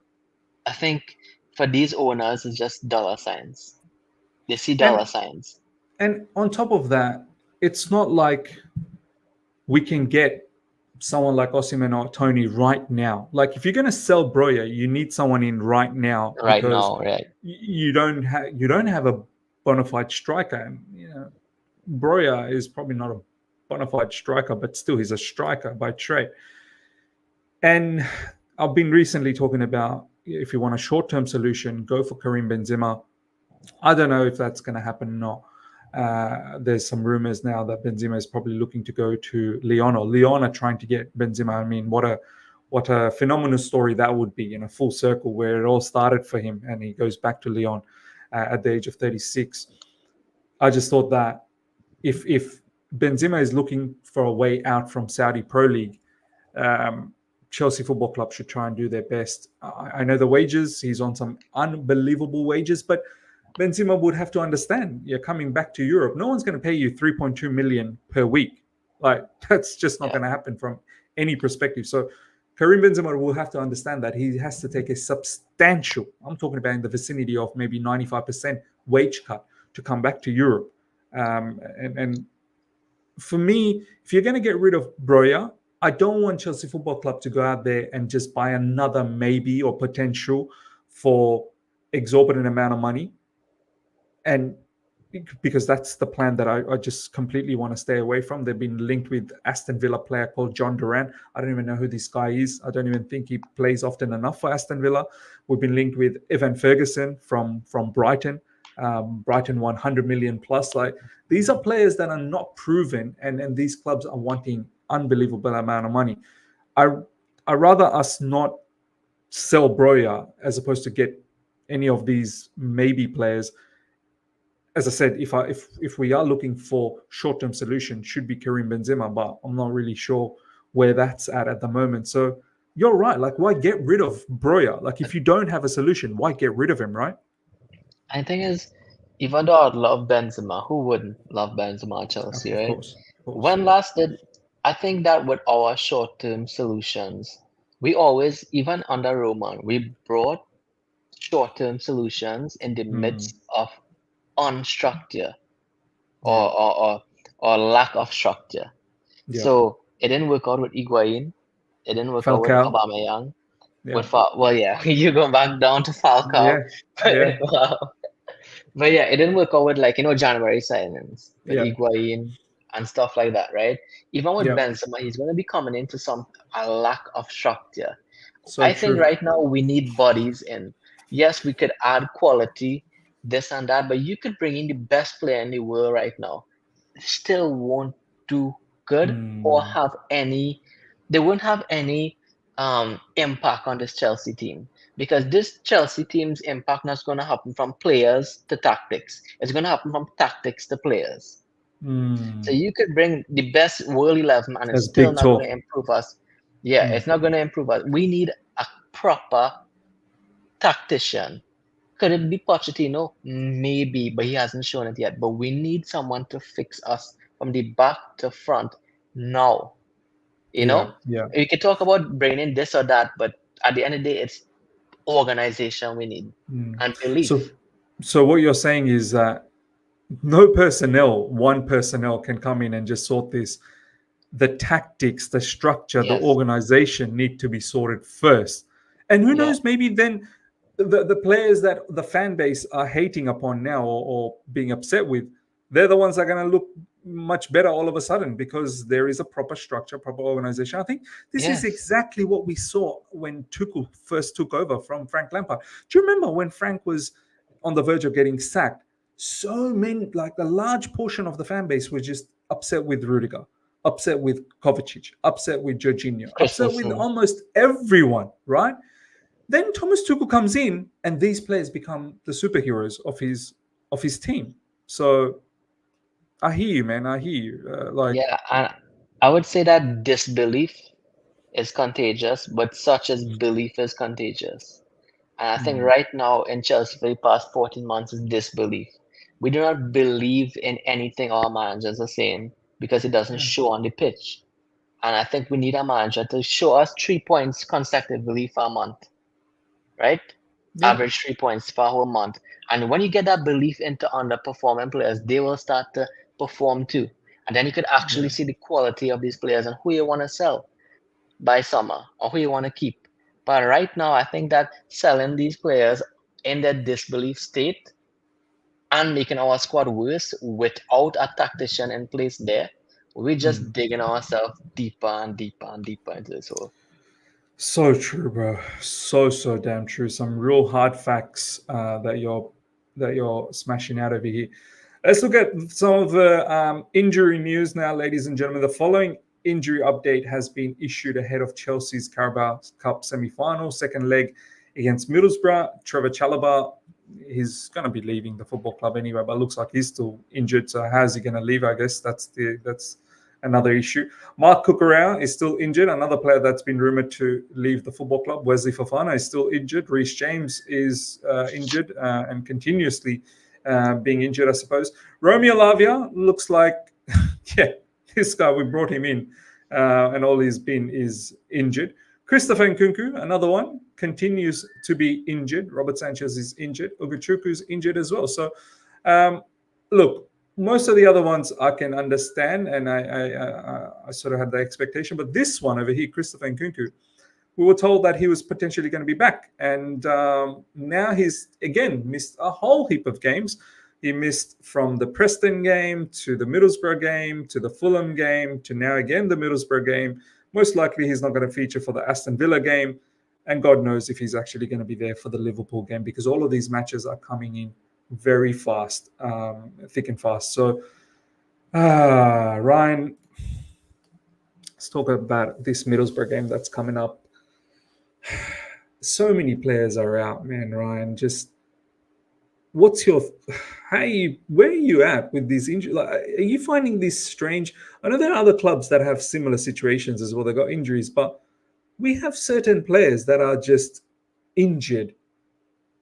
I think for these owners, it's just dollar signs. They see And dollar signs. and on top of that, it's not like we can get someone like Osimhen or Tony right now. Like if you're going to sell Broya, you need someone in right now Right because now, right? you don't have a bona fide striker. And Broya is probably not a bona fide striker, but still he's a striker by trade. And I've been recently talking about if you want a short term solution, go for Karim Benzema. I don't know if that's going to happen or not. There's some rumors now that Benzema is probably looking to go to Lyon, or Lyon are trying to get Benzema. I mean, what a phenomenal story that would be in a full circle where it all started for him, and he goes back to Lyon at the age of 36. I just thought that if Benzema is looking for a way out from Saudi Pro League, um, Chelsea Football Club should try and do their best. I know the wages; he's on some unbelievable wages, but Benzema would have to understand you're coming back to Europe. No one's going to pay you 3.2 million per week. Like that's just not Yeah. going to happen from any perspective. So Karim Benzema will have to understand that he has to take a substantial, I'm talking about in the vicinity of maybe 95% wage cut to come back to Europe. And for me, if you're going to get rid of Broya, I don't want Chelsea Football Club to go out there and just buy another maybe or potential for exorbitant amount of money. And because that's the plan that I just completely want to stay away from. They've been linked with Aston Villa player called John Duran. I don't even know who this guy is. I don't even think he plays often enough for Aston Villa. We've been linked with Evan Ferguson from Brighton. Brighton 100 million plus. Like these are players that are not proven, and these clubs are wanting unbelievable amount of money. I rather us not sell Broya as opposed to get any of these maybe players. As I said, if we are looking for short-term solution, should be Karim Benzema, but I'm not really sure where that's at the moment. So you're right. Like, why get rid of Broya? Like, if you don't have a solution, why get rid of him, right? I think is even though I'd love Benzema, who wouldn't love Benzema at Chelsea, Of right? course, of course. When last did I think that with our short-term solutions, we always, even under Roman, we brought short-term solutions in the Mm, midst of unstructure yeah, or, or, or, or lack of structure. yeah. So it didn't work out with Higuain. It didn't work out with Falcao, Aubameyang. yeah, Well, yeah, you go back down to Falcao, yeah, but yeah, wow. But yeah, it didn't work out with like January signings with yeah, Higuain and stuff like that, right? Even with yeah. Benzema, he's going to be coming into a lack of structure. So I think true. right now we need bodies in. Yes, we could add quality, this and that, but you could bring in the best player in the world right now. Still won't do good or Mm, have any, they won't have any impact on this Chelsea team. Because this Chelsea team's impact not going to happen from players to tactics. It's going to happen from tactics to players. So mm. you could bring the best world 11 and it's That's still big not going to talk. improve us. Yeah, Mm. it's not going to improve us. We need a proper tactician. Could it be Pochettino? Maybe, but he hasn't shown it yet. But we need someone to fix us from the back to front now. You know, Yeah. we could talk about bringing this or that, but at the end of the day, it's organization we need Mm. and So, belief. so what you're saying is that no personnel, one personnel can come in and just sort this. The tactics, the structure, the Yes, organization need to be sorted first. And who yeah, knows, maybe then the players that the fan base are hating upon now, or being upset with, they're the ones that are going to look much better all of a sudden because there is a proper structure, proper organization. I think this is yes, exactly what we saw when Tuchel first took over from Frank Lampard. Do you remember when Frank was on the verge of getting sacked? So many, like a large portion of the fan base was just upset with Rudiger, upset with Kovacic, upset with Jorginho, upset with Christensen. almost everyone, right? Then Thomas Tuchel comes in, and these players become the superheroes of his team. So I hear you, man. I hear you. Yeah, and I would say that disbelief is contagious, but such as belief is contagious. And I think mm, right now in Chelsea for the past 14 months is disbelief. We do not believe in anything our managers are saying because it doesn't show on the pitch. And I think we need a manager to show us 3 points consecutively for a month, right? yeah, Average 3 points for a whole month. And when you get that belief into underperforming players, they will start to perform too. And then you could actually yeah. see the quality of these players and who you want to sell by summer or who you want to keep. But right now, I think that selling these players in their disbelief state and making our squad worse without a tactician in place there, we're Mm. just digging ourselves deeper and deeper and deeper into this hole. So true, bro. So damn true. Some real hard facts that you're smashing out over here. Let's look at some of the injury news now, ladies and gentlemen. The following injury update has been issued ahead of Chelsea's Carabao Cup semi-final, second leg against Middlesbrough. Trevor Chalobah, he's going to be leaving the football club anyway, but looks like he's still injured. So how's he going to leave? I guess that's another issue. Mark Cucurella is still injured. Another player that's been rumored to leave the football club. Wesley Fofana is still injured. Reece James is injured and continuously being injured, I suppose. Romeo Lavia looks like, yeah, this guy, we brought him in and all he's been is injured. Christopher Nkunku, another one, continues to be injured. Robert Sanchez is injured. Ugochukwu's injured as well. So, look, most of the other ones I can understand, and I sort of had the expectation. But this one over here, Christopher Nkunku, we were told that he was potentially going to be back, and now he's again missed a whole heap of games. He missed from the Preston game to the Middlesbrough game to the Fulham game to now again the Middlesbrough game. Most likely he's not going to feature for the Aston Villa game, and God knows if he's actually going to be there for the Liverpool game because all of these matches are coming in very fast, thick and fast. So, Ryan, let's talk about this Middlesbrough game that's coming up. So many players are out, man. Ryan, just what's your where are you at with these injuries? Like, are you finding this strange? I know there are other clubs that have similar situations as well. They got injuries, but we have certain players that are just injured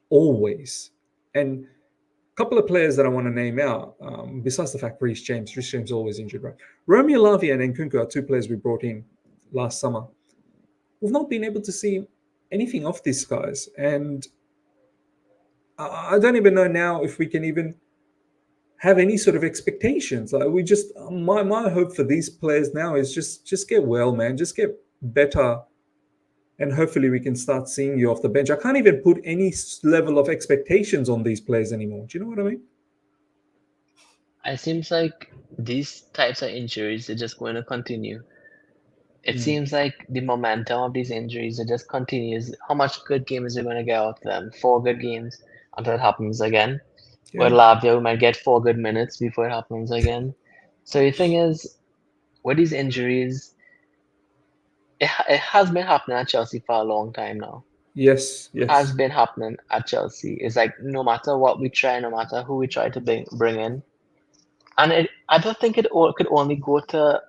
always. And a couple of players that I want to name out, besides the fact Reece James is always injured, right? Romeo Lavia and Nkunku are two players we brought in last summer. We've not been able to see anything of these guys, and I don't even know now if we can even have any sort of expectations. Like we just my hope for these players now is just get well, man. Just get better, and hopefully we can start seeing you off the bench. I can't even put any level of expectations on these players anymore. Do you know what I mean? It seems like these types of injuries are just going to continue. It Mm. seems like the momentum of these injuries it just continues. How much good games are going to get out of them? 4 good games until it happens again. Yeah. With Lavia, we might get 4 good minutes before it happens again. So the thing is, with these injuries, it has been happening at Chelsea for a long time now. Yes. Has Yes. been happening at Chelsea. It's like no matter what we try, no matter who we try to bring in, and I don't think could only go to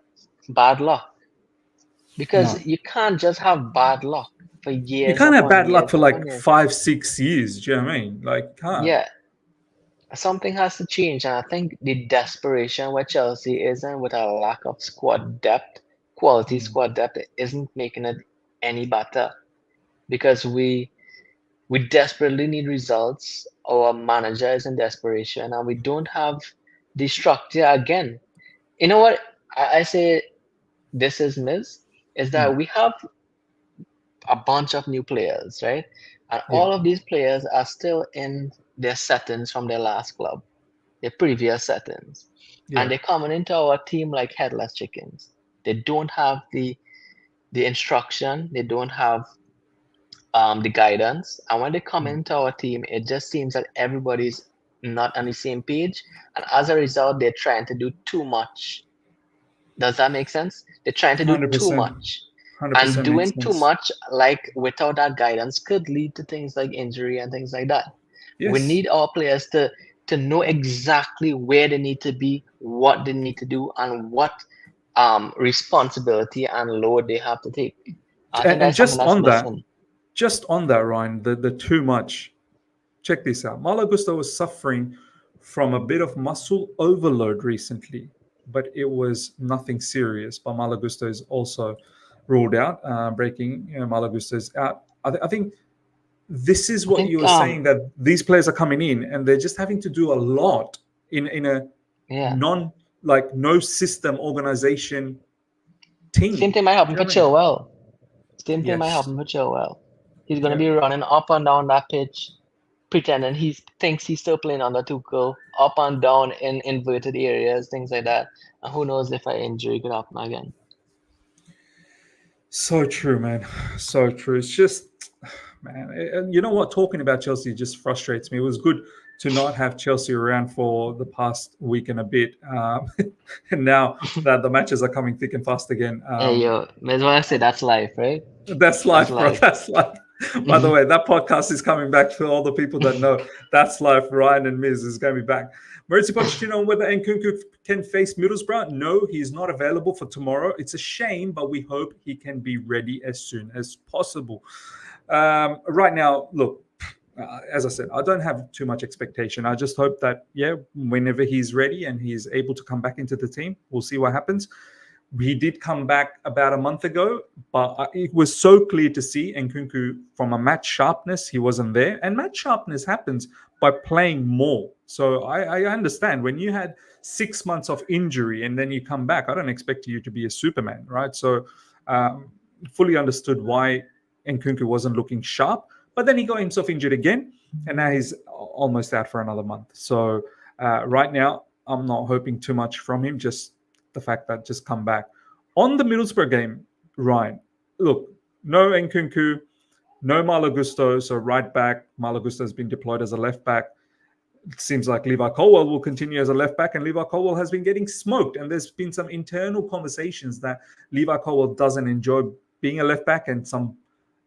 bad luck No. because you can't just have bad luck for You years can't have upon bad luck years for upon like years. 5, 6 years. Do you know what I mean? Like, can't. Yeah, something has to change, and I think the desperation where Chelsea is in with a lack of squad depth quality Mm. squad depth isn't making it any better because we desperately need results. Our manager is in desperation, and we don't have the structure again. You know what? I say this is miss is Mm. that we have a bunch of new players, right? And Yeah. all of these players are still in their settings from their last club, their previous settings. And Yeah. they're coming into our team like headless chickens. They don't have the instruction, they don't have the guidance. And when they come Mm. into our team, it just seems that everybody's not on the same page. And as a result, they're trying to do too much. Does that make sense? They're trying to do too 100%. much. And 100% makes doing too sense. much, like without that guidance, could lead to things like injury and things like that. We Yes. need our players to know exactly where they need to be, what they need to do, and what responsibility and load they have to take. I think And that's something just that's on that, missing. Ryan, the too much. Check this out. Malo Gusto was suffering from a bit of muscle overload recently, but it was nothing serious. But Malo Gusto is also ruled out, breaking. Malo Gusto is out. I think this is I what you think were saying, that these players are coming in and they're just having to do a lot in a yeah. non, like, no system organization Same team. thing might happen Do you for know what I mean? Chilwell. Same thing might Yes. happen for Chilwell. He's gonna Yeah. be running up and down that pitch, pretending he thinks he's still playing under Tuchel, up and down in inverted areas, things like that. And who knows if an injury could happen again. So true, man. So true. It's just, man, you know what? Talking about Chelsea just frustrates me. It was good to not have Chelsea around for the past week and a bit. And now that the matches are coming thick and fast again, Hey yo, may as well say that's life, right? that's That's life, bro. life. That's life. By the way, that podcast is coming back for all the people that know. That's life. Ryan and Miz is going to be back. Maurizio Pochettino on whether Nkunku can face Middlesbrough? No, he's not available for tomorrow. It's a shame, but we hope he can be ready as soon as possible. Right now, look, as I said, I don't have too much expectation. I just hope that, yeah, whenever he's ready and he's able to come back into the team, we'll see what happens. He did come back about a month ago, but it was so clear to see Nkunku from a match sharpness, he wasn't there. And match sharpness happens by playing more. So I understand when you had 6 months of injury and then you come back, I don't expect you to be a Superman, right? So um, fully understood why Nkunku wasn't looking sharp. But then he got himself injured again, and now he's almost out for another month. So right now, I'm not hoping too much from him. Just the fact that just come back on the Middlesbrough game, Ryan. Look, no Nkunku, no Malo Gusto, so right back. Malo Gusto has been deployed as a left back. It seems like Levi Colwell will continue as a left back, and Levi Colwell has been getting smoked. And there's been some internal conversations that Levi Colwell doesn't enjoy being a left back, and some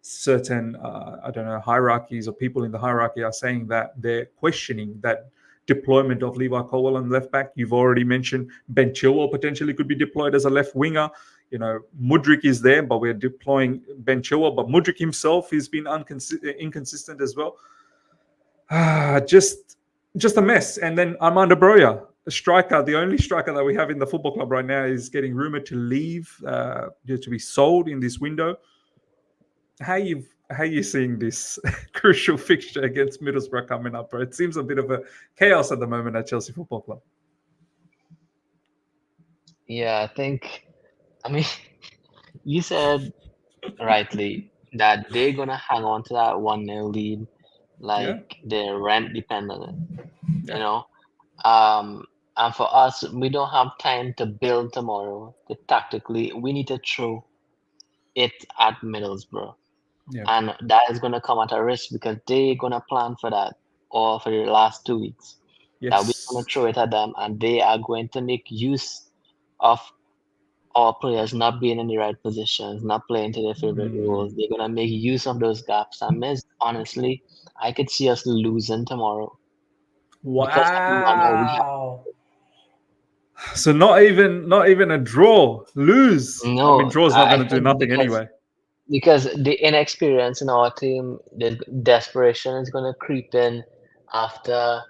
certain, I don't know, hierarchies or people in the hierarchy are saying that they're questioning that deployment of Levi Colwell on left back. You've already mentioned Ben Chilwell potentially could be deployed as a left winger. Mudryk is there, but we're deploying Ben Chilwell. But Mudryk himself has been inconsistent as well. Just a mess. And then Armando Broja, a striker, the only striker that we have in the football club right now, is getting rumored to leave, to be sold in this window. How you seeing this crucial fixture against Middlesbrough coming up, bro? It seems a bit of a chaos at the moment at Chelsea Football Club. Yeah, I think. I mean, you said rightly that they're gonna hang on to that 1-0 lead Yeah, like they're rent dependent. You yeah. know, Um, and for us, we don't have time to build tomorrow. Tactically, we need to throw it at Middlesbrough. Yeah. And that is going to come at a risk because they're going to plan for that or for the last 2 weeks. That we're going Yes. to throw it at them and they are going to make use of our players not being in the right positions, not playing to their favorite roles. Mm. They're going to make use of those gaps. And miss, honestly, I could see us losing tomorrow because of the manner we have. Wow. So not even a draw, lose. I mean, No, draw is not I going to do think nothing anyway. because the inexperience in our team, the desperation is going to creep in after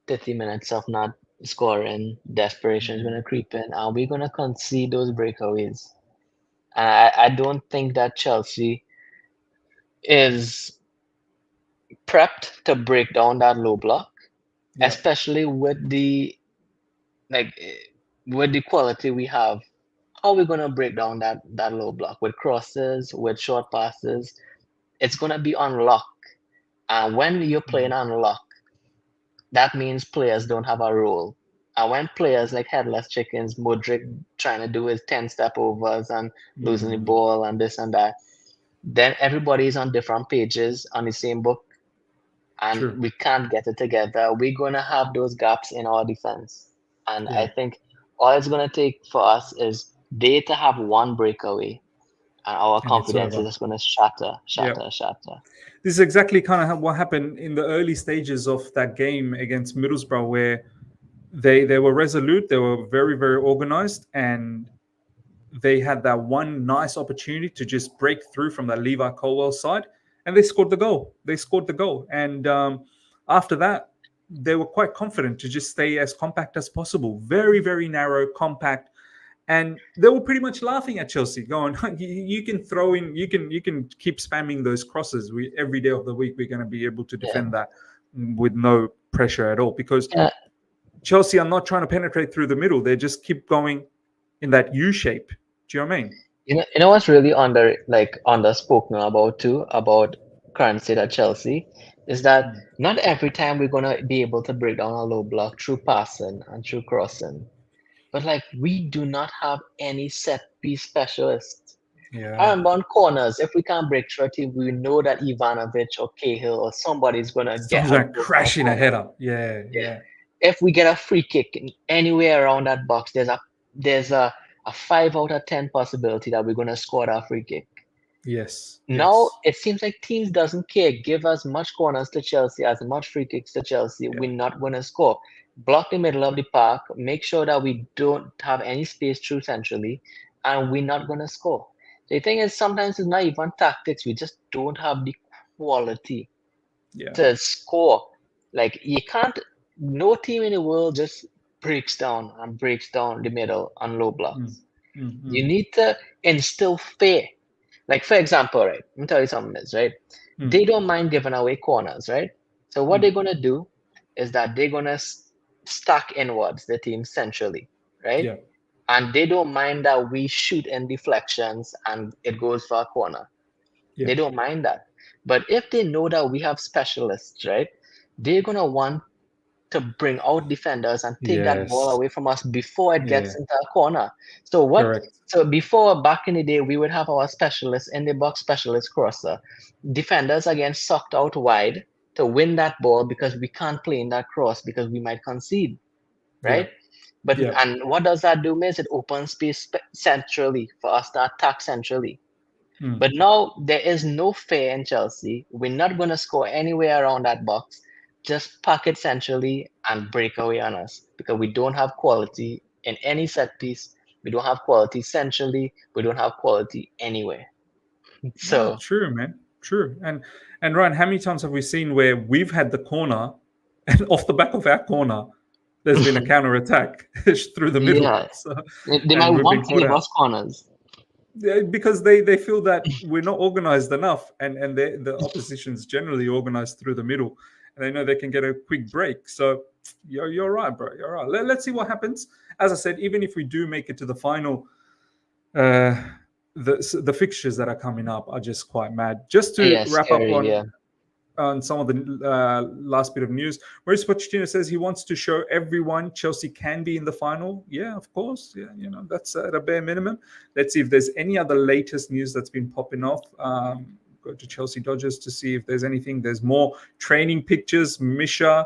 30 minutes of not scoring. Desperation is going Mm. to creep in, and we're going to concede those breakaways. And I don't think that Chelsea is prepped to break down that low block, Yeah, especially with the like with the quality we have. How are we gonna break down that low block with crosses, with short passes? It's gonna be unlocked. And when you're playing mm, unlock, that means players don't have a role. And when players like headless chickens, Modric trying to do his 10-step overs and losing the mm, ball and this and that, then everybody is on different pages on the same book and true. we can't get it together. We're gonna have those gaps in our defense. And I Yeah, think all it's gonna take for us is they to have one breakaway and our and it's confidence is over. just gonna shatter, Yeah. shatter, shatter. This is exactly kind of what happened in the early stages of that game against Middlesbrough, where they were resolute, they were very very organized, and they had that one nice opportunity to just break through from that Levi Colwell side, and they scored the goal. They scored the goal, and after that, they were quite confident to just stay as compact as possible. Very very narrow, compact, and they were pretty much laughing at Chelsea, going, "You can throw in, you can keep spamming those crosses. We every day of the week we're going to be able to Yeah. defend that with no pressure at all because Yeah. Chelsea are not trying to penetrate through the middle. They just keep going in that U shape. Do you know what I mean? You know what's really underspoken about too about current state at Chelsea is that Mm. not every time we're gonna be able to break down a low block through passing and through crossing. But like we do not have any set piece specialists. I Yeah. remember on corners, if we can't break through a team, we know that Ivanovic or Cahill or somebody's gonna get Someone's a going to go from a crash in a corner. header. Yeah, Yeah. yeah. If we get a free kick anywhere around that box, there's a 5 out of 10 possibility that we're gonna score that free kick. Yes, Now yes. it seems like teams doesn't care. Give as much corners to Chelsea, as much free kicks to Chelsea. Yeah. We're not gonna score. Block the middle of the park. Make sure that we don't have any space through centrally, and we're not gonna score. The thing is, sometimes it's not even tactics. We just don't have the quality Yeah. to score. Like you can't. No team in the world just breaks down the middle on low Mm, blocks. mm, You mm, need to instill fear. Like for example, right? Let me tell you something, is right. mm, They don't mind giving away corners, right? So what mm. they're gonna do is that they're gonna stack inwards the team centrally, right? Yeah. And they don't mind that we shoot in deflections and it goes for a corner. Yeah. They don't mind that. But if they know that we have specialists, right? They're gonna want to bring out defenders and take that ball Yes. away from us before it Yeah. gets into a corner. So what? Correct. So before back in the day, we would have our specialists in the box, specialist crosser, defenders again sucked out wide to win that ball because we can't play in that cross because we might concede, Yeah. right? But Yeah. and what does that do? Means it opens space centrally for us to attack centrally. Mm. But now there is no fear in Chelsea. We're not going to score anywhere around that box. Just pack it centrally and break away on us because we don't have quality in any set piece. We don't have quality centrally. We don't have quality anywhere. No, So true, man. True. And Ryan, how many times have we seen where we've had the corner and off the back of our corner, there's been a counter attack through the middle. yeah, So, they might and we've want been to caught give out. us corners. Yeah, because they feel that we're not organized enough, and the opposition's generally organized through the middle, and they know they can get a quick break. So you're right, bro. You're right. Let's see what happens. As I said, even if we do make it to the final, uh, the fixtures that are coming up are just quite mad. Just to Yeah, wrap up scary. Yeah. on some of the last bit of news. Mauricio Pochettino says he wants to show everyone Chelsea can be in the final. Yeah, of course. Yeah, that's at a bare minimum. Let's see if there's any other latest news that's been popping off. Go to Chelsea Dodgers to see if there's anything. There's more training pictures. Misha,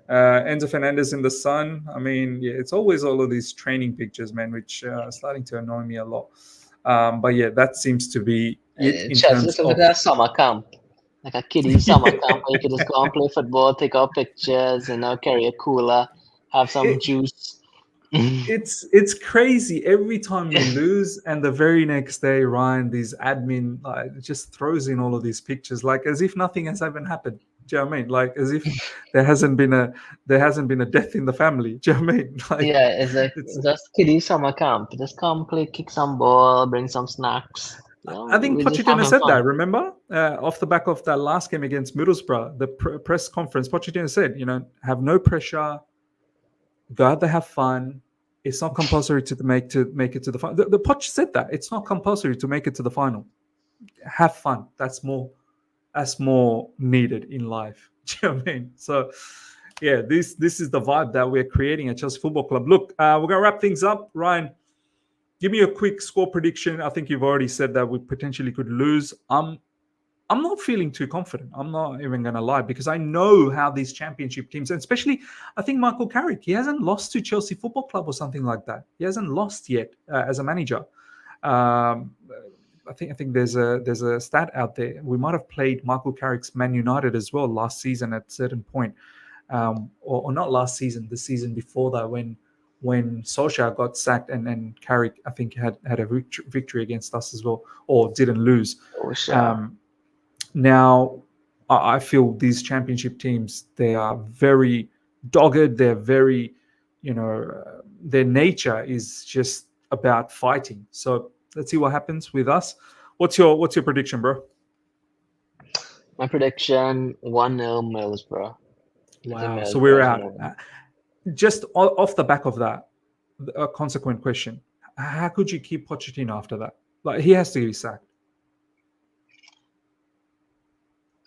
Enzo Fernandez in the sun. I mean, yeah, it's always all of these training pictures, man, which are starting to annoy me a lot. But yeah, that seems to be it in Chelsea terms looks like of. a summer camp. Like a kiddie summer camp where you could just go and play football, take out pictures, carry a cooler, have some It, juice. it's crazy every time we lose, and the very next day, Ryan, these admin just throws in all of these pictures like as if nothing has even happened. Do you know what I mean? Like as if there hasn't been a death in the family. Do you know what I mean? Like Yeah, it's like it's. just kiddie summer camp. Just come play, kick some ball, bring some snacks. You know, I think we're just Pochettino having said fun. that. Remember, off the back of that last game against Middlesbrough, the press conference, Pochettino said, have no pressure, go out there, have fun. It's not compulsory to make it to the final. The Poch said that it's not compulsory to make it to the final. Have fun. That's more needed in life. Do you know what I mean? So, yeah, this is the vibe that we're creating at Chelsea Football Club. Look, we're gonna wrap things up. Ryan, give me a quick score prediction. I think you've already said that we potentially could lose. I'm not feeling too confident. I'm not even going to lie because I know how these championship teams, and especially I think Michael Carrick, he hasn't lost to Chelsea Football Club or something like that. He hasn't lost yet as a manager. Um, I think there's a stat out there. We might have played Michael Carrick's Man United as well last season at a certain point, or not last season, the season before that when Solskjaer got sacked and Carrick I think had a victory against us as well or didn't lose. Oh, sure. Now, I feel these championship teams, they are very dogged. They're very, their nature is just about fighting. So let's see what happens with us. What's your prediction, bro? My prediction 1-0 Middlesbrough. I think Wow. So Middlesbrough we're is out. gonna win. Just off the back of that, a consequent question. How could you keep Pochettino after that? Like, he has to be sacked.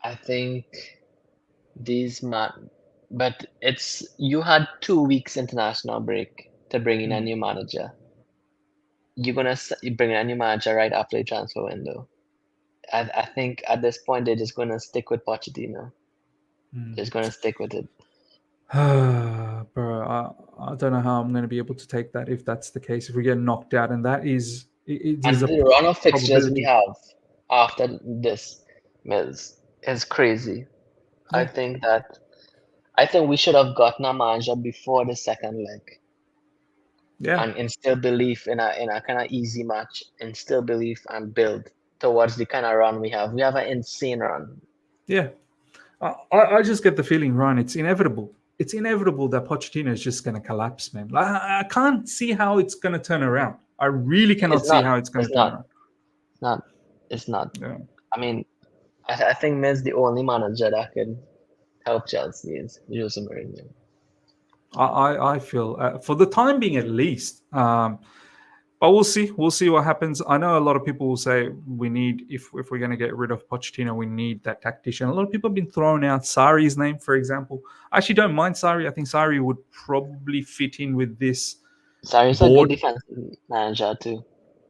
I think but you had 2 weeks international break to bring in a new manager. You're gonna bring in a new manager right after the transfer window. I think at this point they're just gonna stick with Pochettino. Just gonna stick with it. Bro, I don't know how I'm going to be able to take that if that's the case. If we get knocked out, and that is it And is a the run of fixtures we probability. have after this is crazy. I Yeah. think we should have gotten a manager before the second leg Yeah, and instill belief in a kind of easy match, instill belief and build towards the kind of run we have. We have an insane run. yeah. I just get the feeling, Ryan, it's inevitable. It's inevitable that Pochettino is just going to collapse, man. Like, I can't see how it's going to turn around. I really cannot It's see not. how it's going to It's turn not. around. It's not. It's not. Yeah. I mean, I think Miz the only manager that can help Chelsea is Jose Mourinho. I feel for the time being at least. But we'll see. We'll see what happens. I know a lot of people will say we need, if we're going to get rid of Pochettino, we need that tactician. A lot of people have been throwing out Sarri's name, for example. I actually don't mind Sarri. I think Sarri would probably fit in with this Sarri's a good board. defensive manager too.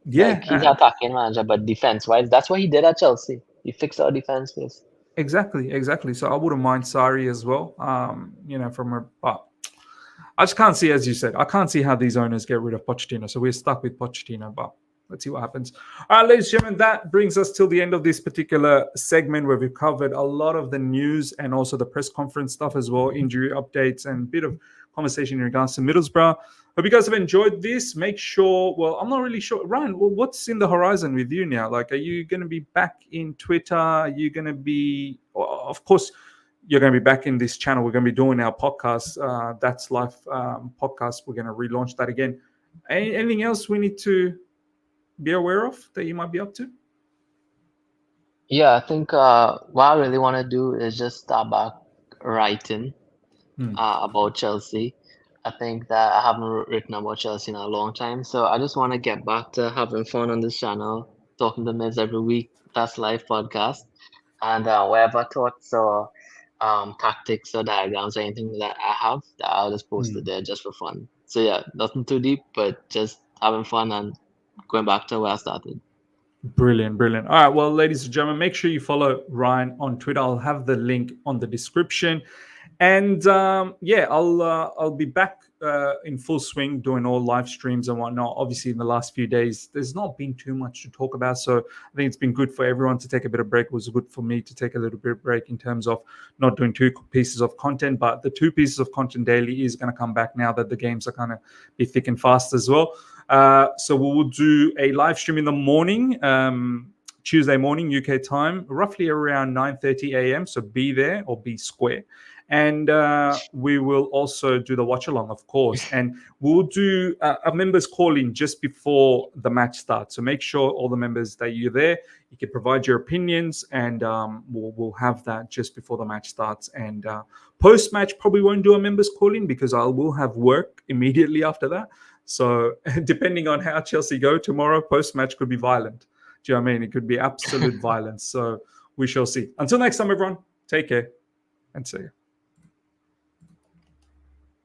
Yeah, Like he's an attacking manager, but defense-wise, that's what he did at Chelsea. He fixed our defense base. exactly. So I wouldn't mind Sarri as well. But I just can't see, as you said, I can't see how these owners get rid of Pochettino. So we're stuck with Pochettino, but let's see what happens. All right, ladies and gentlemen, that brings us till the end of this particular segment where we've covered a lot of the news and also the press conference stuff as well, injury updates and a bit of conversation in regards to Middlesbrough. Hope you guys have enjoyed this. Make sure, well, I'm not really sure. Ryan, what's in the horizon with you now? Like, are you going to be back in Twitter? Are you going to be, of course, you're going to be back in this channel. We're going to be doing our podcast. That's Life podcast. We're going to relaunch that again. Anything else we need to be aware of that you might be up to? Yeah, I think what I really want to do is just start back writing about Chelsea. I think that I haven't written about Chelsea in a long time. So I just want to get back to having fun on this channel, talking to Miz every week. That's Life podcast. And whatever thoughts or tactics or diagrams or anything that I have, that I'll just post it there just for fun. So yeah, nothing too deep, but just having fun and going back to where I started. Brilliant. All right, well, ladies and gentlemen, make sure you follow Ryan on Twitter. I'll have the link on the description. And I'll be back in full swing doing all live streams and whatnot. Obviously, in the last few days, there's not been too much to talk about. So I think it's been good for everyone to take a bit of break. It was good for me to take a little bit of break in terms of not doing 2 pieces of content. But the 2 pieces of content daily is going to come back now that the games are going to be thick and fast as well. So we will do a live stream in the morning. Tuesday morning UK time, roughly around 9:30 a.m. So be there or be square. And we will also do the watch along, of course. And we'll do a members call in just before the match starts. So make sure all the members that you're there, you can provide your opinions, and we'll have that just before the match starts. And post match, probably won't do a members call in because I will have work immediately after that. So depending on how Chelsea go tomorrow, post match could be violent. Do you know what I mean? It could be absolute violence. So we shall see. Until next time, everyone, take care and see you.